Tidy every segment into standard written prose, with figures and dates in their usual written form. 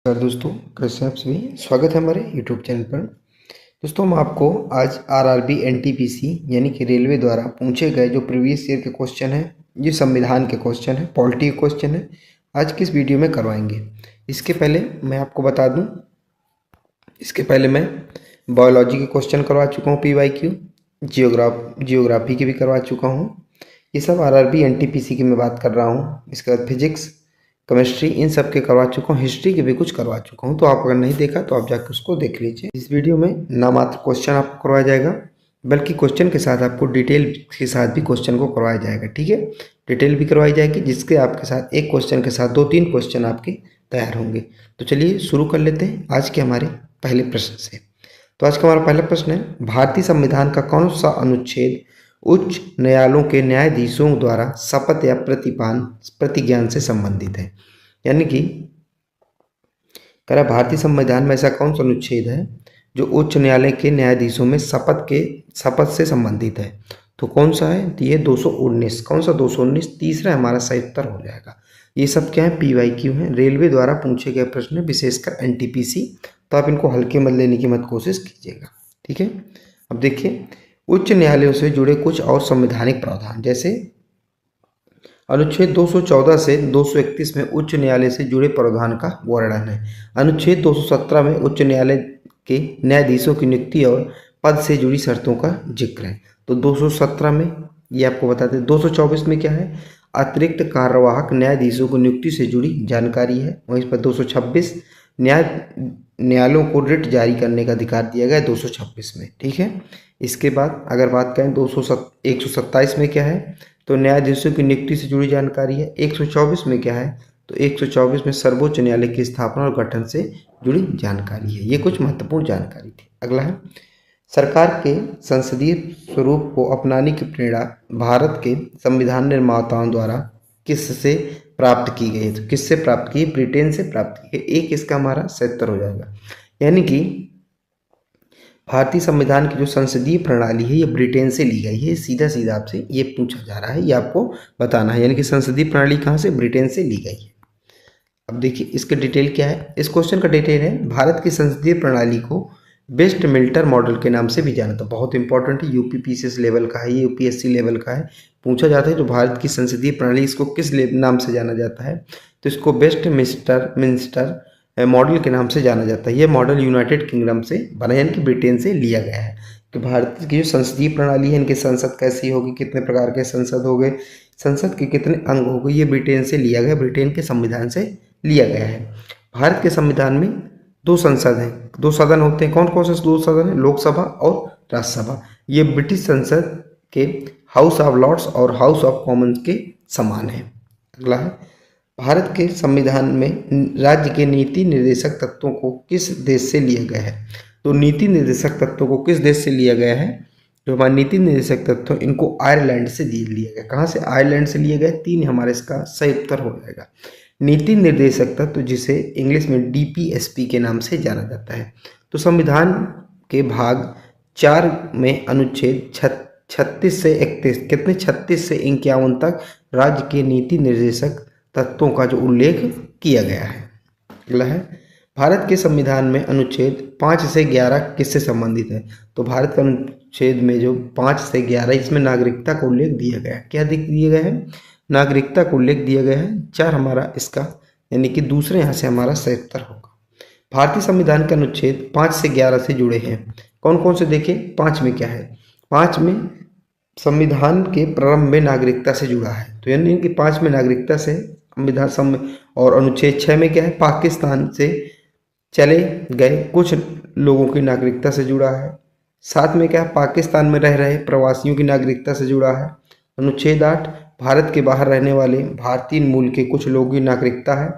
नमस्कार दोस्तों, कैसे हैं आप सभी। स्वागत है हमारे यूट्यूब चैनल पर। दोस्तों हम आपको आज आरआरबी एनटीपीसी यानी कि रेलवे द्वारा पूछे गए जो प्रीवियस ईयर के क्वेश्चन हैं, ये संविधान के क्वेश्चन है, पॉलिटी के क्वेश्चन है, आज की इस वीडियो में करवाएंगे। इसके पहले मैं आपको बता दूं, इसके पहले मैं बायोलॉजी के क्वेश्चन करवा चुका हूँ, PYQ, जियोग्राफी के भी करवा चुका हूँ। ये सब आरआरबी एनटीपीसी की मैं बात कर रहा हूँ। इसके बाद फिजिक्स, केमिस्ट्री, इन सब के करवा चुका हूँ। हिस्ट्री के भी कुछ करवा चुका हूँ, तो आप अगर नहीं देखा तो आप जाकर उसको देख लीजिए। इस वीडियो में ना मात्र क्वेश्चन आपको करवाया जाएगा, बल्कि क्वेश्चन के साथ आपको डिटेल के साथ भी क्वेश्चन को करवाया जाएगा। ठीक है, डिटेल भी करवाई जाएगी, जिसके आपके साथ एक क्वेश्चन के साथ 2-3 क्वेश्चन आपके तैयार होंगे। तो चलिए शुरू कर लेते हैं आज के हमारे पहले प्रश्न से। तो आज का हमारा पहला प्रश्न है, भारतीय संविधान का कौन सा अनुच्छेद उच्च न्यायालयों के न्यायाधीशों द्वारा शपथ या प्रतिज्ञान से संबंधित है। यानी कि कह रहा भारतीय संविधान में ऐसा कौन सा अनुच्छेद है जो उच्च न्यायालय के न्यायाधीशों में शपथ से संबंधित है। तो कौन सा है, तो ये 219। कौन सा 219? तीसरा हमारा सही उत्तर हो जाएगा। ये सब क्या है, PYQ है, रेलवे द्वारा पूछे गए प्रश्न, विशेषकर एनटीपीसी। तो आप इनको हल्के में लेने की मत कोशिश कीजिएगा। ठीक है, अब देखिए, उच्च न्यायालयों से जुड़े कुछ और संवैधानिक प्रावधान, जैसे अनुच्छेद 214 से 231 में उच्च न्यायालय से जुड़े प्रावधान का वर्णन है। अनुच्छेद 217 में उच्च न्यायालय के न्यायाधीशों की नियुक्ति और पद से जुड़ी शर्तों का जिक्र है। तो 217 में ये आपको बताते हैं। 224 में क्या है, अतिरिक्त कार्यवाहक न्यायाधीशों की नियुक्ति से जुड़ी जानकारी है। वहीं पर 226 न्यायालयों को रिट जारी करने का अधिकार दिया गया है 226 में। ठीक है, इसके बाद अगर बात करें 127 में क्या है, तो न्यायाधीशों की नियुक्ति से जुड़ी जानकारी है। 124 में क्या है, तो 124 में सर्वोच्च न्यायालय की स्थापना और गठन से जुड़ी जानकारी है। ये कुछ महत्वपूर्ण जानकारी थी। अगला है, सरकार के संसदीय स्वरूप को अपनाने की प्रेरणा भारत के संविधान निर्माताओं द्वारा किससे प्राप्त की गई है। तो किससे प्राप्त की, ब्रिटेन से प्राप्त की गई। एक इसका हमारा 70 हो जाएगा। यानी कि भारतीय संविधान की जो संसदीय प्रणाली है ये ब्रिटेन से ली गई है। सीधा सीधा आपसे ये पूछा जा रहा है, ये आपको बताना है। यानी कि संसदीय प्रणाली कहाँ से, ब्रिटेन से ली गई है। अब देखिए इसके डिटेल क्या है। इस क्वेश्चन का डिटेल है, भारत की संसदीय प्रणाली को वेस्ट मिल्टर मॉडल के नाम से भी जाना था। बहुत इंपॉर्टेंट है, UPPCS लेवल का है, ये UPSC लेवल का है। पूछा जाता है जो भारत की संसदीय प्रणाली, इसको किस नाम से जाना जाता है, तो इसको वेस्ट मिंस्टर मॉडल के नाम से जाना जाता है। ये मॉडल यूनाइटेड किंगडम से बना, यानी कि ब्रिटेन से लिया गया है। कि भारत की जो संसदीय प्रणाली है, इनकी संसद कैसी होगी, कितने प्रकार के संसद हो गए, संसद के कितने अंग हो गए, ये ब्रिटेन से लिया गया, ब्रिटेन के संविधान से लिया गया है। भारत के संविधान में 2 संसद हैं, 2 सदन होते हैं। कौन कौन से 2 सदन हैं, लोकसभा और राज्यसभा। ये ब्रिटिश संसद के हाउस ऑफ लॉर्ड्स और हाउस ऑफ कॉमन्स के समान है। अगला है, भारत के संविधान में राज्य के नीति निर्देशक तत्वों को किस देश से लिया गया है। तो नीति निर्देशक तत्वों को किस देश से लिया गया है, जो हमारे नीति निर्देशक तत्व, इनको आयरलैंड से लिया गया। कहाँ से, आयरलैंड से लिए गए। 3 हमारे इसका सही उत्तर हो जाएगा। नीति निर्देशक तत्व जिसे इंग्लिश में DPSP के नाम से जाना जाता है। तो संविधान के भाग 4 में अनुच्छेद 36 से 31, कितने, 36 से 51 तक राज्य के नीति निर्देशक तत्वों का जो उल्लेख किया गया है। अगला है, भारत के संविधान में अनुच्छेद 5 से 11 किससे संबंधित है। तो भारत के अनुच्छेद में जो 5 से 11, इसमें नागरिकता का उल्लेख दिया गया है। क्या दिया गया है, नागरिकता का उल्लेख दिया गया है। 4 हमारा इसका, यानी कि दूसरे यहाँ से हमारा सही उत्तर होगा। भारतीय संविधान के अनुच्छेद 5 से 11 से जुड़े हैं। कौन कौन से देखें, 5 में क्या है, 5 में संविधान के प्रारंभ में नागरिकता से जुड़ा है। तो यानी कि 5 में नागरिकता से संविधान। और अनुच्छेद 6 में क्या है, पाकिस्तान से चले गए कुछ लोगों की नागरिकता से जुड़ा है। 7 में क्या है, पाकिस्तान में रह रहे प्रवासियों की नागरिकता से जुड़ा है। अनुच्छेद 8, भारत के बाहर रहने वाले भारतीय मूल के कुछ लोगों की नागरिकता है।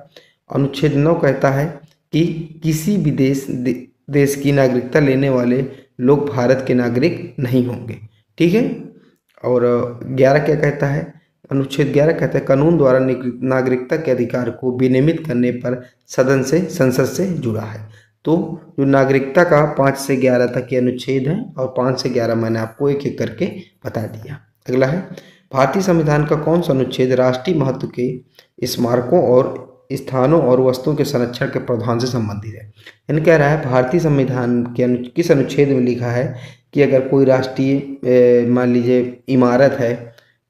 अनुच्छेद 9 कहता है कि किसी भी देश की नागरिकता लेने वाले लोग भारत के नागरिक नहीं होंगे। ठीक है, और 11 क्या कहता है, अनुच्छेद 11 कहता है कानून द्वारा नागरिकता के अधिकार को विनियमित करने पर संसद से जुड़ा है। तो जो नागरिकता का 5 से 11 तक के अनुच्छेद हैं, और 5 से 11 मैंने आपको एक एक करके बता दिया। अगला है, भारतीय संविधान का कौन सा अनुच्छेद राष्ट्रीय महत्व के स्मारकों और स्थानों और वस्तुओं के संरक्षण के प्रावधान से संबंधित है। यानी कह रहा है भारतीय संविधान के किस अनुच्छेद में लिखा है कि अगर कोई राष्ट्रीय मान लीजिए इमारत है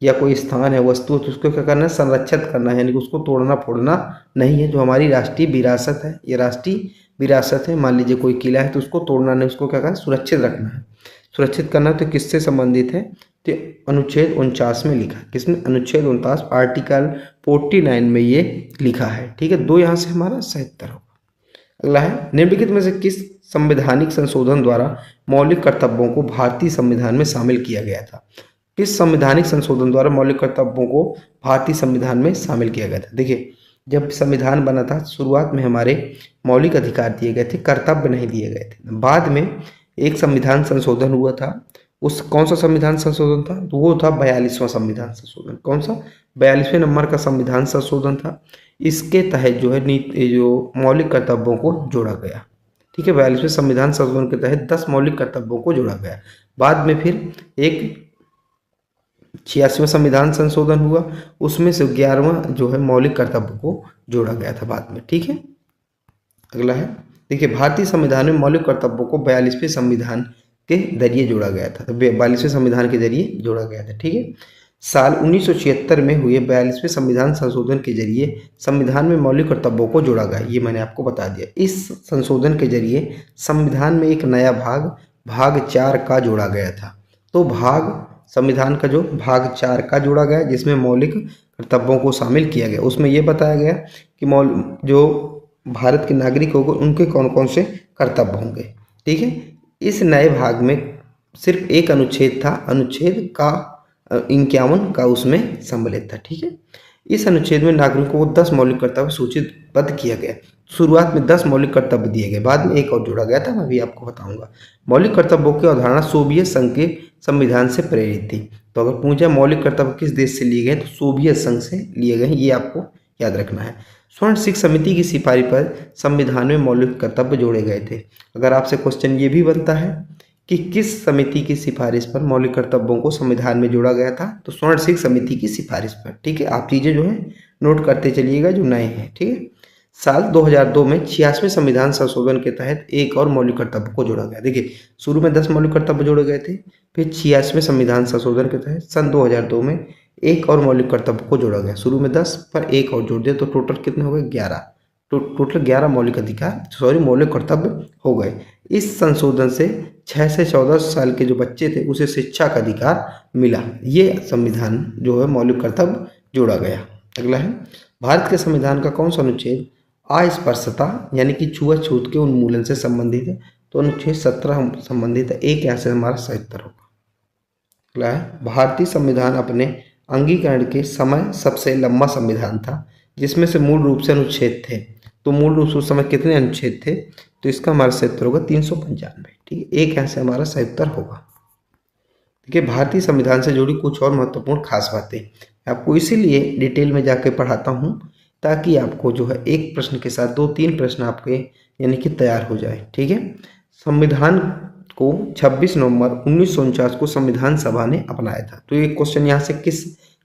या कोई स्थान है, वस्तु है, तो उसको क्या करना है, संरक्षित करना है, यानी कि उसको तोड़ना फोड़ना नहीं है। जो हमारी राष्ट्रीय विरासत है, ये राष्ट्रीय विरासत है। मान लीजिए कोई किला है तो उसको तोड़ना नहीं, उसको क्या करना है, सुरक्षित रखना है। सुरक्षित करना तो किससे संबंधित है, तो अनुच्छेद 49 में लिखा है। किसमें, अनुच्छेद 49 आर्टिकल 49 में ये लिखा है। ठीक है, 2 यहाँ से हमारा 77 होगा। अगला है, निम्नलिखित में से किस संवैधानिक संशोधन द्वारा मौलिक कर्तव्यों को भारतीय संविधान में शामिल किया गया था। किस संवैधानिक संशोधन द्वारा मौलिक कर्तव्यों को भारतीय संविधान में शामिल किया गया था। देखिए, जब संविधान बना था शुरुआत में हमारे मौलिक अधिकार दिए गए थे, कर्तव्य नहीं दिए गए थे। बाद में एक संविधान संशोधन हुआ था। उस कौन सा संविधान संशोधन था, तो वो था 42वां संविधान संशोधन। कौन सा, 42वें नंबर का संविधान संशोधन था। इसके तहत जो है जो मौलिक कर्तव्यों को जोड़ा गया। ठीक है, 42वें संविधान संशोधन के तहत 10 मौलिक कर्तव्यों को जोड़ा गया। बाद में फिर एक 86वां संविधान संशोधन हुआ, उसमें से 11वां जो है मौलिक कर्तव्य को जोड़ा गया था बाद में। ठीक है, अगला है, देखिए भारतीय संविधान में मौलिक कर्तव्यों को 42वें संविधान के जरिए जोड़ा गया था। तो 42वें संविधान के जरिए जोड़ा गया था। ठीक है, साल 1976 में हुए 42वें संविधान संशोधन के जरिए संविधान में मौलिक कर्तव्यों को जोड़ा गया। ये मैंने आपको बता दिया। इस संशोधन के जरिए संविधान में एक नया भाग 4 का जोड़ा गया था। तो संविधान का जो भाग 4 का जोड़ा गया, जिसमें मौलिक कर्तव्यों को शामिल किया गया। उसमें यह बताया गया कि जो भारत के नागरिक होंगे उनके कौन कौन से कर्तव्य होंगे। ठीक है, इस नए भाग में सिर्फ एक अनुच्छेद था, अनुच्छेद का 51 का उसमें सम्मिलित था। ठीक है, इस अनुच्छेद में नागरिकों को 10 मौलिक कर्तव्य सूचीबद्ध किया गया। शुरुआत में 10 मौलिक कर्तव्य दिए गए, बाद में एक और जोड़ा गया था, मैं भी आपको बताऊंगा। मौलिक कर्तव्यों की अवधारणा सोवियत संघ के संविधान से प्रेरित थी। तो अगर पूछा मौलिक कर्तव्य किस देश से लिए गए, तो सोवियत संघ से लिए गए, ये आपको याद रखना है। स्वर्ण सिख समिति की सिफारिश पर संविधान में मौलिक कर्तव्य जोड़े गए थे। अगर आपसे क्वेश्चन ये भी बनता है कि किस समिति की सिफारिश पर मौलिक कर्तव्यों को संविधान में जोड़ा गया था, तो स्वर्ण सिख समिति की सिफारिश पर। ठीक है, आप चीजें जो है नोट करते चलिएगा जो नए हैं। ठीक है, साल 2002 में 86वें संविधान संशोधन के तहत एक और मौलिक कर्तव्य को जोड़ा गया। देखिए, शुरू में 10 मौलिक कर्तव्य जोड़े गए थे, फिर 86वें संविधान संशोधन के तहत सन 2002 में एक और मौलिक कर्तव्य को जोड़ा गया। शुरू में 10 पर एक और जोड़ दिया तो टोटल कितने हो गए, 11। तो टोटल 11 मौलिक कर्तव्य हो गए। इस संशोधन से 6 से 14 साल के जो बच्चे थे उसे शिक्षा का अधिकार मिला। ये संविधान जो है मौलिक कर्तव्य जोड़ा गया। अगला है, भारत के संविधान का कौन सा अनुच्छेद अस्पृश्यता यानी कि छुआछूत के उन्मूलन से संबंधित है, तो अनुच्छेद 17 संबंधित है। एक यहाँ से हमारा 77 होगा। अगला है, भारतीय संविधान अपने अंगीकरण के समय सबसे लंबा संविधान था, जिसमें से मूल रूप से अनुच्छेद थे। तो मूल रूप से उस समय कितने अनुच्छेद थे, तो इसका हमारा 77 होगा 395। ठीक है, एक यहाँ से हमारा 77 होगा। देखिए, भारतीय संविधान से जुड़ी कुछ और महत्वपूर्ण खास बातें आपको इसीलिए डिटेल में जाके पढ़ाता हूँ, ताकि आपको जो है एक प्रश्न के साथ 2-3 प्रश्न आपके यानी कि तैयार हो जाए। ठीक है, संविधान को 26 नवंबर 1949 को संविधान सभा ने अपनाया था। तो ये क्वेश्चन यहाँ से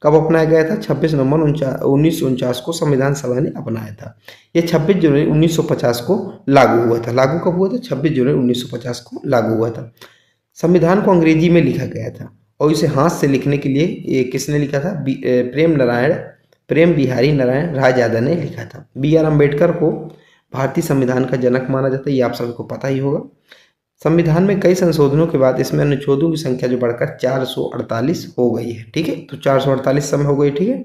कब अपनाया गया था, 26 नवंबर 1949 को संविधान सभा ने अपनाया था। ये 26 जनवरी 1950 को लागू हुआ था। लागू कब हुआ था, 26 जनवरी 1950 को लागू हुआ था। संविधान को अंग्रेजी में लिखा गया था और इसे हाथ से लिखने के लिए ये किसने लिखा था, प्रेम बिहारी नारायण रायजादा ने लिखा था। BR अम्बेडकर को भारतीय संविधान का जनक माना जाता है, ये आप सबको पता ही होगा। संविधान में कई संशोधनों के बाद इसमें अनुच्छेदों की संख्या जो बढ़कर 448 हो गई है। ठीक है, तो 448 समय हो गई। ठीक है,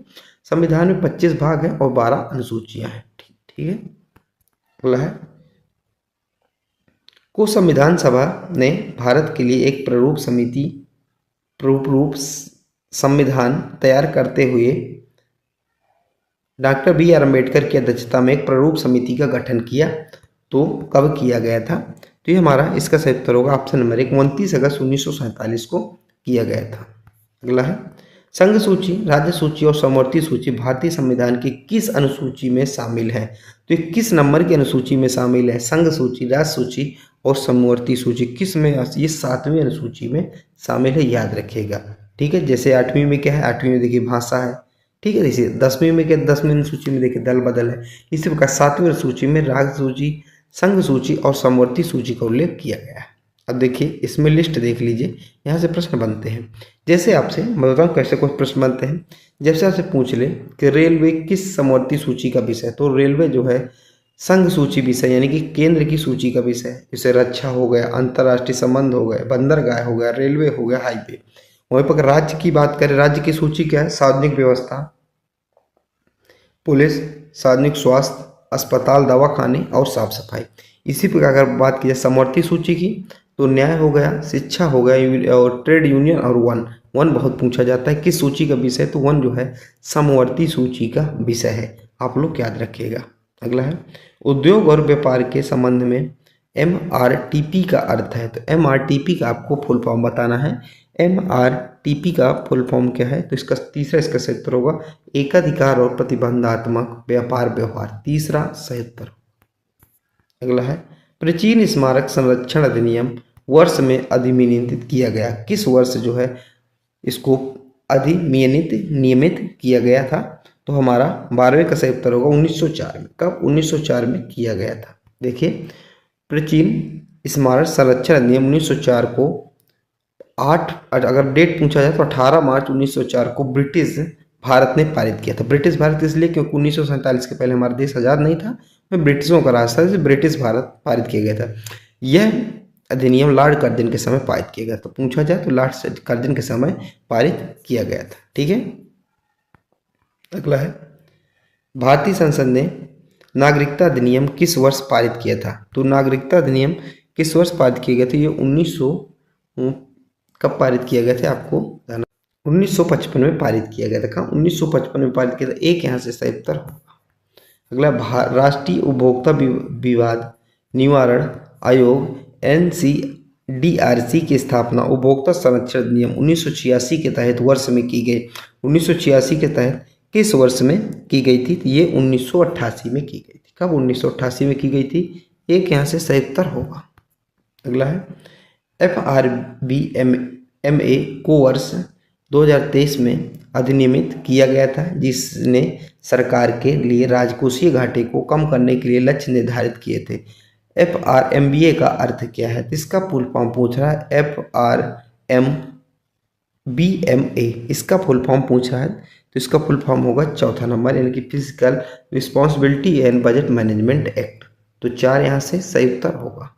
संविधान में 25 भाग है और 12 अनुसूचियां हैं। ठीक है, अगला है, को संविधान सभा ने भारत के लिए एक प्रारूप संविधान तैयार करते हुए डॉक्टर BR अम्बेडकर की अध्यक्षता में एक प्रारूप समिति का गठन किया। तो कब किया गया था, तो ये हमारा इसका सही उत्तर होगा ऑप्शन नंबर 1, 29 अगस्त 1947 को किया गया था। अगला है, संघ सूची, राज्य सूची और समवर्ती सूची भारतीय संविधान की किस अनुसूची में शामिल है, तो ये किस नंबर की अनुसूची में शामिल है, संघ सूची, राज्य सूची और समवर्ती सूची किस में, ये 7वीं अनुसूची में शामिल है, याद रखिएगा। ठीक है, जैसे 8वीं में क्या है, 8वीं में देखिए भाषा है, ठीक है। देखिए 10वीं में क्या, 10वीं अनुसूची में देखिए दल बदल है। इसी प्रकार 7वीं अनुसूची में राग सूची, संघ सूची और समवर्ती सूची का उल्लेख किया गया है। अब देखिए इसमें लिस्ट देख लीजिए, यहाँ से प्रश्न बनते हैं। जैसे आपसे मैं बताऊँ कैसे कुछ प्रश्न बनते हैं। जैसे आपसे पूछ ले कि रेलवे किस समवर्ती सूची का विषय है, तो रेलवे जो है संघ सूची विषय यानी कि केंद्र की सूची का विषय है। जैसे रक्षा हो गया, अंतर्राष्ट्रीय संबंध हो गए, बंदरगाह हो गया, रेलवे हो गया, हाईवे। वहीं पर राज्य की बात करें, राज्य की सूची क्या है, सार्वजनिक व्यवस्था, पुलिस, सार्वजनिक स्वास्थ्य, अस्पताल, दवाखाने और साफ सफाई। इसी प्रकार अगर बात की जाए समवर्ती सूची की, तो न्याय हो गया, शिक्षा हो गया और ट्रेड यूनियन और वन। वन बहुत पूछा जाता है किस सूची का विषय, तो वन जो है समवर्ती सूची का विषय है, आप लोग याद रखिएगा। अगला है उद्योग और व्यापार के संबंध में MRTP का अर्थ है, तो MRTP का आपको फुल फॉर्म बताना है। MRTP का फुल फॉर्म क्या है, तो इसका तीसरा इसका सही उत्तर होगा एकाधिकार और प्रतिबंधात्मक व्यापार व्यवहार, तीसरा सही उत्तर। अगला है प्राचीन स्मारक संरक्षण अधिनियम वर्ष में अधिनियमित किया गया, किस वर्ष जो है इसको नियमित किया गया था, तो हमारा 12वें का सही उत्तर होगा 1904 में। कब, 1904 में किया गया था। देखिए प्राचीन स्मारक संरक्षण अधिनियम 1904 को 8, अगर डेट पूछा जाए तो 18 मार्च 1904 को ब्रिटिश भारत ने पारित किया था। ब्रिटिश भारत इसलिए क्योंकि 1947 के पहले हमारा देश आज़ाद नहीं था, में ब्रिटिशों का राज था, जिसे ब्रिटिश भारत पारित किया गया था। यह अधिनियम लॉर्ड कर्जन के समय पारित किया गया, तो पूछा जाए तो लॉर्ड कर्जन के समय पारित किया गया था। ठीक है। अगला है भारतीय संसद ने नागरिकता अधिनियम किस वर्ष पारित किया था, तो नागरिकता अधिनियम किस वर्ष पारित किया गया था, ये 1900 कब पारित किया गया था आपको जाना, 1955 में पारित किया गया था। कहाँ, 1955 में पारित किया था, एक यहाँ से सही उत्तर होगा। अगला राष्ट्रीय उपभोक्ता विवाद निवारण आयोग NCDRC की स्थापना उपभोक्ता संरक्षण अधिनियम 1986 के तहत वर्ष में की गई। 1986 के तहत किस वर्ष में की गई थी, तो ये 1988 में की गई थी। कब, 1988 में की गई थी, एक यहाँ से सही उत्तर होगा। अगला है FRBMA को वर्ष 2023 में अधिनियमित किया गया था, जिसने सरकार के लिए राजकोषीय घाटे को कम करने के लिए लक्ष्य निर्धारित किए थे। FRMBA का अर्थ क्या है, इसका फुल फॉर्म पूछ रहा है। FRMBMA इसका फुल फॉर्म पूछ रहा है, तो इसका फुल फॉर्म होगा चौथा नंबर यानी कि physical responsibility and budget management act, तो 4 यहाँ से सही उत्तर होगा।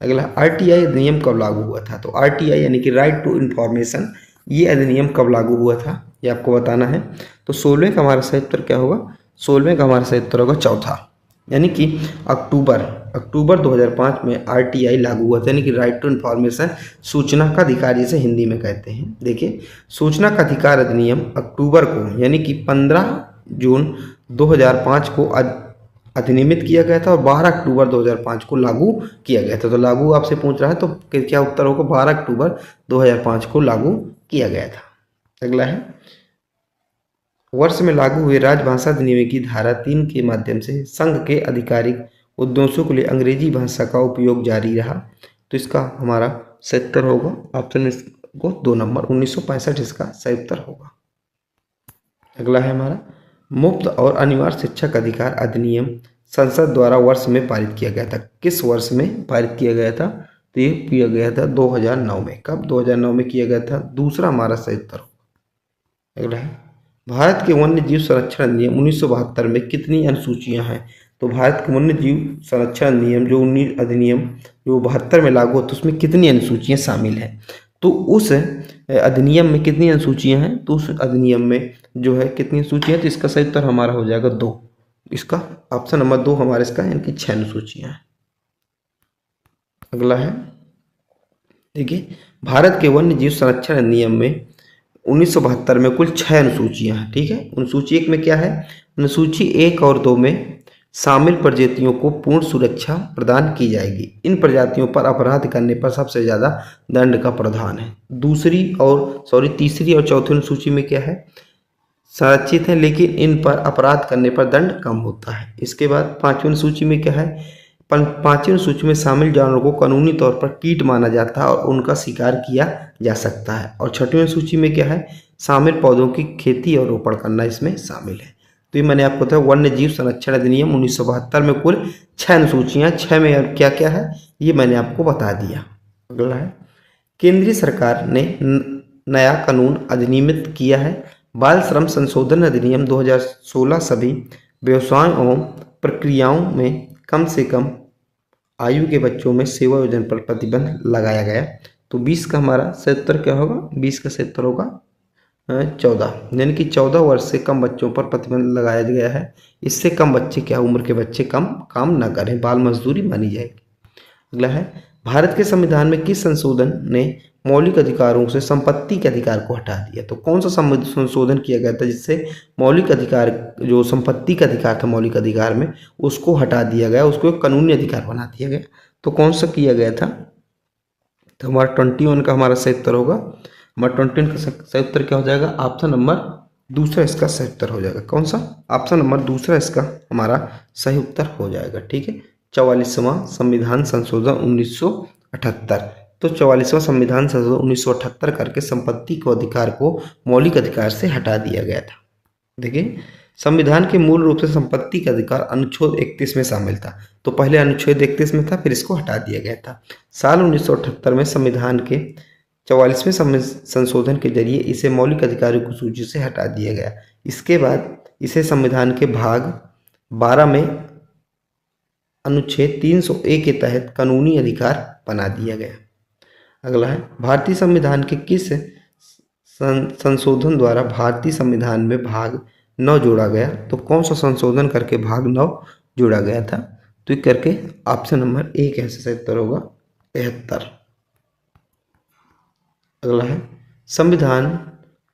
अगला RTI अधिनियम कब लागू हुआ था, तो RTI यानी कि राइट टू इंफॉर्मेशन, ये अधिनियम कब लागू हुआ था ये आपको बताना है। तो 16वें का हमारा सही उत्तर क्या होगा, 16वें का हमारा सही उत्तर होगा चौथा, यानी कि अक्टूबर 2005 में RTI लागू हुआ था, यानी कि राइट टू इन्फॉर्मेशन, सूचना का अधिकार जिसे हिंदी में कहते हैं। देखिए सूचना का अधिकार अधिनियम अक्टूबर को यानी कि 15 जून 2005 को अधिनियमित किया गया था और 12 अक्टूबर 2005 को लागू किया गया था। तो लागू आपसे पूछ रहा है तो क्या उत्तर होगा, 12 अक्टूबर 2005 को लागू किया गया था। अगला है वर्ष में लागू हुए राजभाषा अधिनियम की धारा 3 के माध्यम से संघ के आधिकारिक उद्देश्यों के लिए अंग्रेजी भाषा का उपयोग जारी रहा, तो इसका हमारा सही उत्तर होगा ऑप्शन को 2 नंबर 1965 इसका सही उत्तर होगा। अगला है हमारा मुफ्त और अनिवार्य शिक्षक अधिकार अधिनियम संसद द्वारा वर्ष में पारित किया गया था, किस वर्ष में पारित किया गया था, तो ये किया गया था 2009 में। कब, 2009 में किया गया था, दूसरा हमारा सही उत्तर होगा। अगला है भारत के वन्य जीव संरक्षण अधिनियम 1972 में कितनी अनुसूचियां हैं, तो भारत के वन्य जीव संरक्षण अधिनियम जो 72 में लागू होता है उसमें कितनी अनुसूचियां शामिल हैं, तो उस अधिनियम में कितनी अनुसूचियां हैं, तो उस अधिनियम में जो है कितनी अनुसूचियां, तो इसका सही उत्तर हमारा हो जाएगा 2, इसका ऑप्शन नंबर 2 हमारे इसका यानी कि 6 अनुसूचियां हैं। अगला है देखिए भारत के वन्य जीव संरक्षण अधिनियम में 1972 में कुल 6 अनुसूचियां हैं। ठीक है, अनुसूची 1 में क्या है, अनुसूची 1 और 2 में शामिल प्रजातियों को पूर्ण सुरक्षा प्रदान की जाएगी। इन प्रजातियों पर अपराध करने पर सबसे ज़्यादा दंड का प्रावधान है। तीसरी और चौथी अनुसूची में क्या है, संरक्षित है लेकिन इन पर अपराध करने पर दंड कम होता है। इसके बाद 5वीं अनुसूची में क्या है, 5वीं अनुसूची में शामिल जानवरों को कानूनी तौर पर कीट माना जाता है और उनका शिकार किया जा सकता है। और 6वीं अनुसूची में क्या है, शामिल पौधों की खेती और रोपण करना इसमें शामिल है। तो ये मैंने आपको बताया वन्य जीव संरक्षण अधिनियम 1972 में कुल 6 अनुसूचियां, 6 में और क्या क्या है ये मैंने आपको बता दिया। अगला है, केंद्रीय सरकार ने नया कानून अधिनियमित किया है। बाल श्रम संशोधन अधिनियम 2016 सभी व्यवसायों एवं प्रक्रियाओं में कम से कम आयु के बच्चों में सेवा योजना पर प्रतिबंध लगाया गया। तो 20 का हमारा सही उत्तर क्या होगा? 20 का सही उत्तर होगा 14, यानी कि 14 वर्ष से कम बच्चों पर प्रतिबंध लगाया गया है। इससे कम बच्चे, क्या उम्र के बच्चे कम काम ना करें, बाल मजदूरी मानी जाएगी। अगला है, भारत के संविधान में किस संशोधन ने मौलिक अधिकारों से संपत्ति के अधिकार को हटा दिया? तो कौन सा संशोधन किया गया था जिससे मौलिक अधिकार, जो संपत्ति का अधिकार था मौलिक अधिकार में, उसको हटा दिया गया, उसको एक कानूनी अधिकार बना दिया गया? तो कौन सा किया गया था? तो हमारा 21 का हमारा सही उत्तर होगा। हमारा 21 का सही उत्तर क्या हो जाएगा? ऑप्शन नंबर दूसरा इसका सही उत्तर हो जाएगा। कौन सा? ऑप्शन नंबर दूसरा इसका हमारा सही उत्तर हो जाएगा। ठीक है, 44वां संविधान संशोधन 1978। तो 44वां संविधान संशोधन 1978 करके संपत्ति को अधिकार को मौलिक अधिकार से हटा दिया गया था। देखिए, संविधान के मूल रूप से संपत्ति का अधिकार अनुच्छेद 31 में शामिल था। तो पहले अनुच्छेद 31 में था, फिर इसको हटा दिया गया था। साल 1978 में संविधान के 44वें संशोधन के जरिए इसे मौलिक अधिकारों की सूची से हटा दिया गया। इसके बाद इसे संविधान के भाग 12 में अनुच्छेद 301 के तहत कानूनी अधिकार बना दिया गया। अगला है, भारतीय संविधान के किस संशोधन द्वारा भारतीय संविधान में भाग 9 जोड़ा गया? तो कौन सा संशोधन करके भाग 9 जोड़ा गया था? तो ये करके ऑप्शन नंबर 1 ऐसे सही उत्तर होगा 73। अगला है, संविधान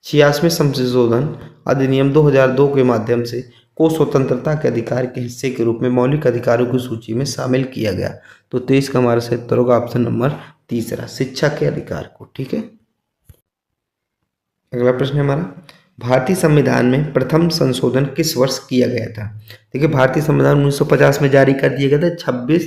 86वें संशोधन अधिनियम 2002 के माध्यम से को स्वतंत्रता के अधिकार के हिस्से के रूप में मौलिक अधिकारों की सूची में शामिल किया गया। तो 23 का हमारा सही उत्तर होगा ऑप्शन नंबर तीसरा, शिक्षा के अधिकार को। ठीक है, अगला प्रश्न है हमारा, भारतीय संविधान में प्रथम संशोधन किस वर्ष किया गया था? देखिए, भारतीय संविधान 1950 में जारी कर दिया गया था। 26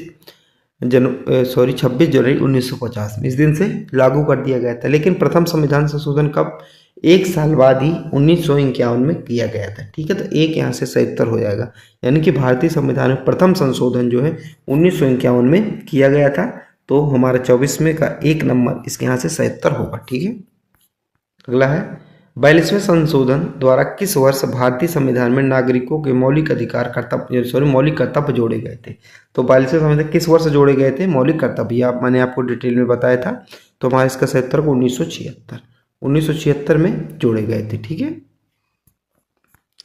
जनवरी 1950 में इस दिन से लागू कर दिया गया था। लेकिन प्रथम संविधान संशोधन कब? 1 साल बाद ही 1951 में किया गया था। ठीक है, तो एक यहाँ से सही उत्तर हो जाएगा, यानी कि भारतीय संविधान में प्रथम संशोधन जो है 1951 में किया गया था। तो हमारा 24 में का 1 नंबर इसके यहाँ से सही उत्तर होगा। ठीक है, अगला है, 42वें संशोधन द्वारा किस वर्ष भारतीय संविधान में नागरिकों के मौलिक कर्तव्य जोड़े गए थे? तो 42वें संविधान किस वर्ष जोड़े गए थे? मौलिक कर्तव्य मैंने आपको डिटेल में बताया था। तो हमारा इसका सही उत्तर को 1976 में जोड़े गए थे। ठीक है,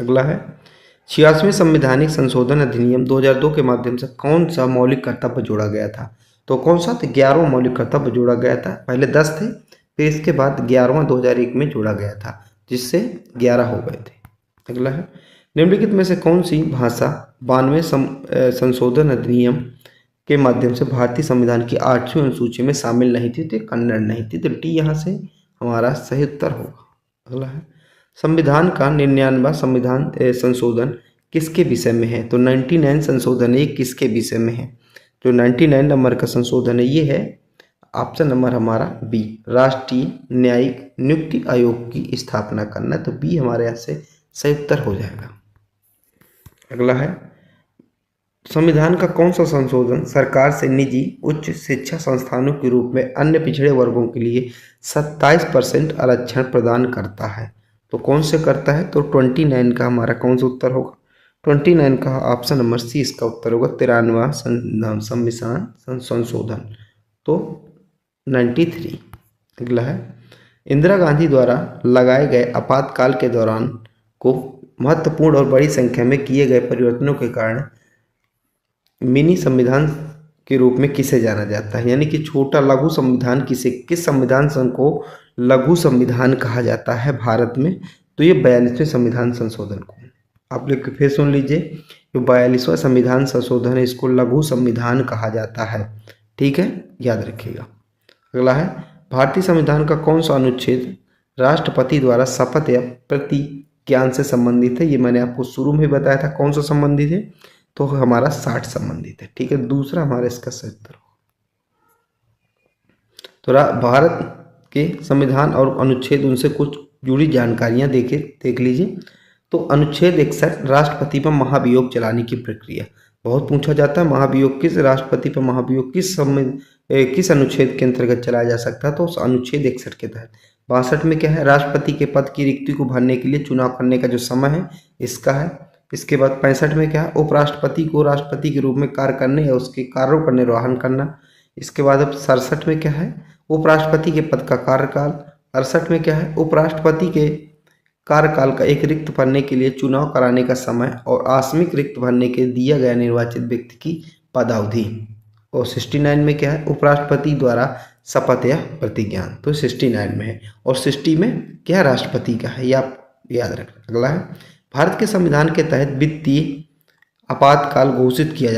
अगला है, 86वें संवैधानिक संशोधन अधिनियम 2002 के माध्यम से कौन सा मौलिक कर्तव्य जोड़ा गया था? तो कौन सा? तो 11वां मौलिक कर्तव्य जोड़ा गया था। पहले 10 थे, फिर इसके बाद 11वां 2001 में जोड़ा गया था, जिससे 11 हो गए थे। अगला है, निम्नलिखित में से कौन सी भाषा 92वें संशोधन अधिनियम के माध्यम से भारतीय संविधान की 8वीं अनुसूची में शामिल नहीं थी? तो कन्नड़ नहीं थी। तो डी यहाँ से हमारा सही उत्तर होगा। अगला है, संविधान का 99वां संविधान संशोधन किसके विषय में है? तो 99 संशोधन ये किसके विषय में है? जो 99 नंबर का संशोधन है ये है ऑप्शन नंबर हमारा बी, राष्ट्रीय न्यायिक नियुक्ति आयोग की स्थापना करना। तो बी हमारे यहाँ से सही उत्तर हो जाएगा। अगला है, संविधान का कौन सा संशोधन सरकार से निजी उच्च शिक्षा संस्थानों के रूप में अन्य पिछड़े वर्गों के लिए 27% आरक्षण प्रदान करता है? तो कौन से करता है? तो 29 का हमारा कौन सा उत्तर होगा? 29 का ऑप्शन नंबर सी इसका उत्तर होगा, 93वां संविधान संशोधन, तो 93। अगला है, इंदिरा गांधी द्वारा लगाए गए आपातकाल के दौरान को महत्वपूर्ण और बड़ी संख्या में किए गए परिवर्तनों के कारण मिनी संविधान के रूप में किसे जाना जाता है? यानी कि छोटा लघु संविधान किस संविधान संघ को लघु संविधान कहा जाता है भारत में? तो ये 42वें संविधान संशोधन को। आप लोग फिर सुन लीजिए, जो 42वां संविधान संशोधन है इसको लघु संविधान कहा जाता है। ठीक है, याद रखिएगा। अगला है, भारतीय संविधान का कौन सा अनुच्छेद राष्ट्रपति द्वारा शपथ या प्रतिज्ञान से संबंधित है? ये मैंने आपको शुरू में बताया था कौन सा संबंधित है, तो हमारा 60 संबंधित है। ठीक है, दूसरा हमारा इसका सही उत्तर होगा। तो भारत के संविधान और अनुच्छेद उनसे कुछ जुड़ी जानकारियां देख लीजिए। तो अनुच्छेद 61 राष्ट्रपति पर महाभियोग चलाने की प्रक्रिया, बहुत पूछा जाता है। महाभियोग किस राष्ट्रपति पर महाभियोग किस अनुच्छेद के अंतर्गत चलाया जा सकता है, तो उस अनुच्छेद 61 के तहत। 62 में क्या है, राष्ट्रपति के पद की रिक्ति को भरने के लिए चुनाव करने का जो समय है इसका है। इसके बाद 65 में क्या है, उपराष्ट्रपति को राष्ट्रपति के रूप में कार्य करने या उसके कार्यों का निर्वहन करना। इसके बाद अब 67 में क्या है, उपराष्ट्रपति के पद का कार्यकाल। 68 में क्या है, उपराष्ट्रपति के कार्यकाल का एक रिक्त भरने के लिए चुनाव कराने का समय और आकस्मिक रिक्त भरने के दिया गया निर्वाचित व्यक्ति की पदावधि। और 69 में क्या है, उपराष्ट्रपति द्वारा शपथ या प्रतिज्ञान, तो 69 में है। और 60 में क्या है, राष्ट्रपति का है, ये आप याद रखना। अगला है, भारत के संविधान के तहत वित्तीय आपातकाल घोषित किया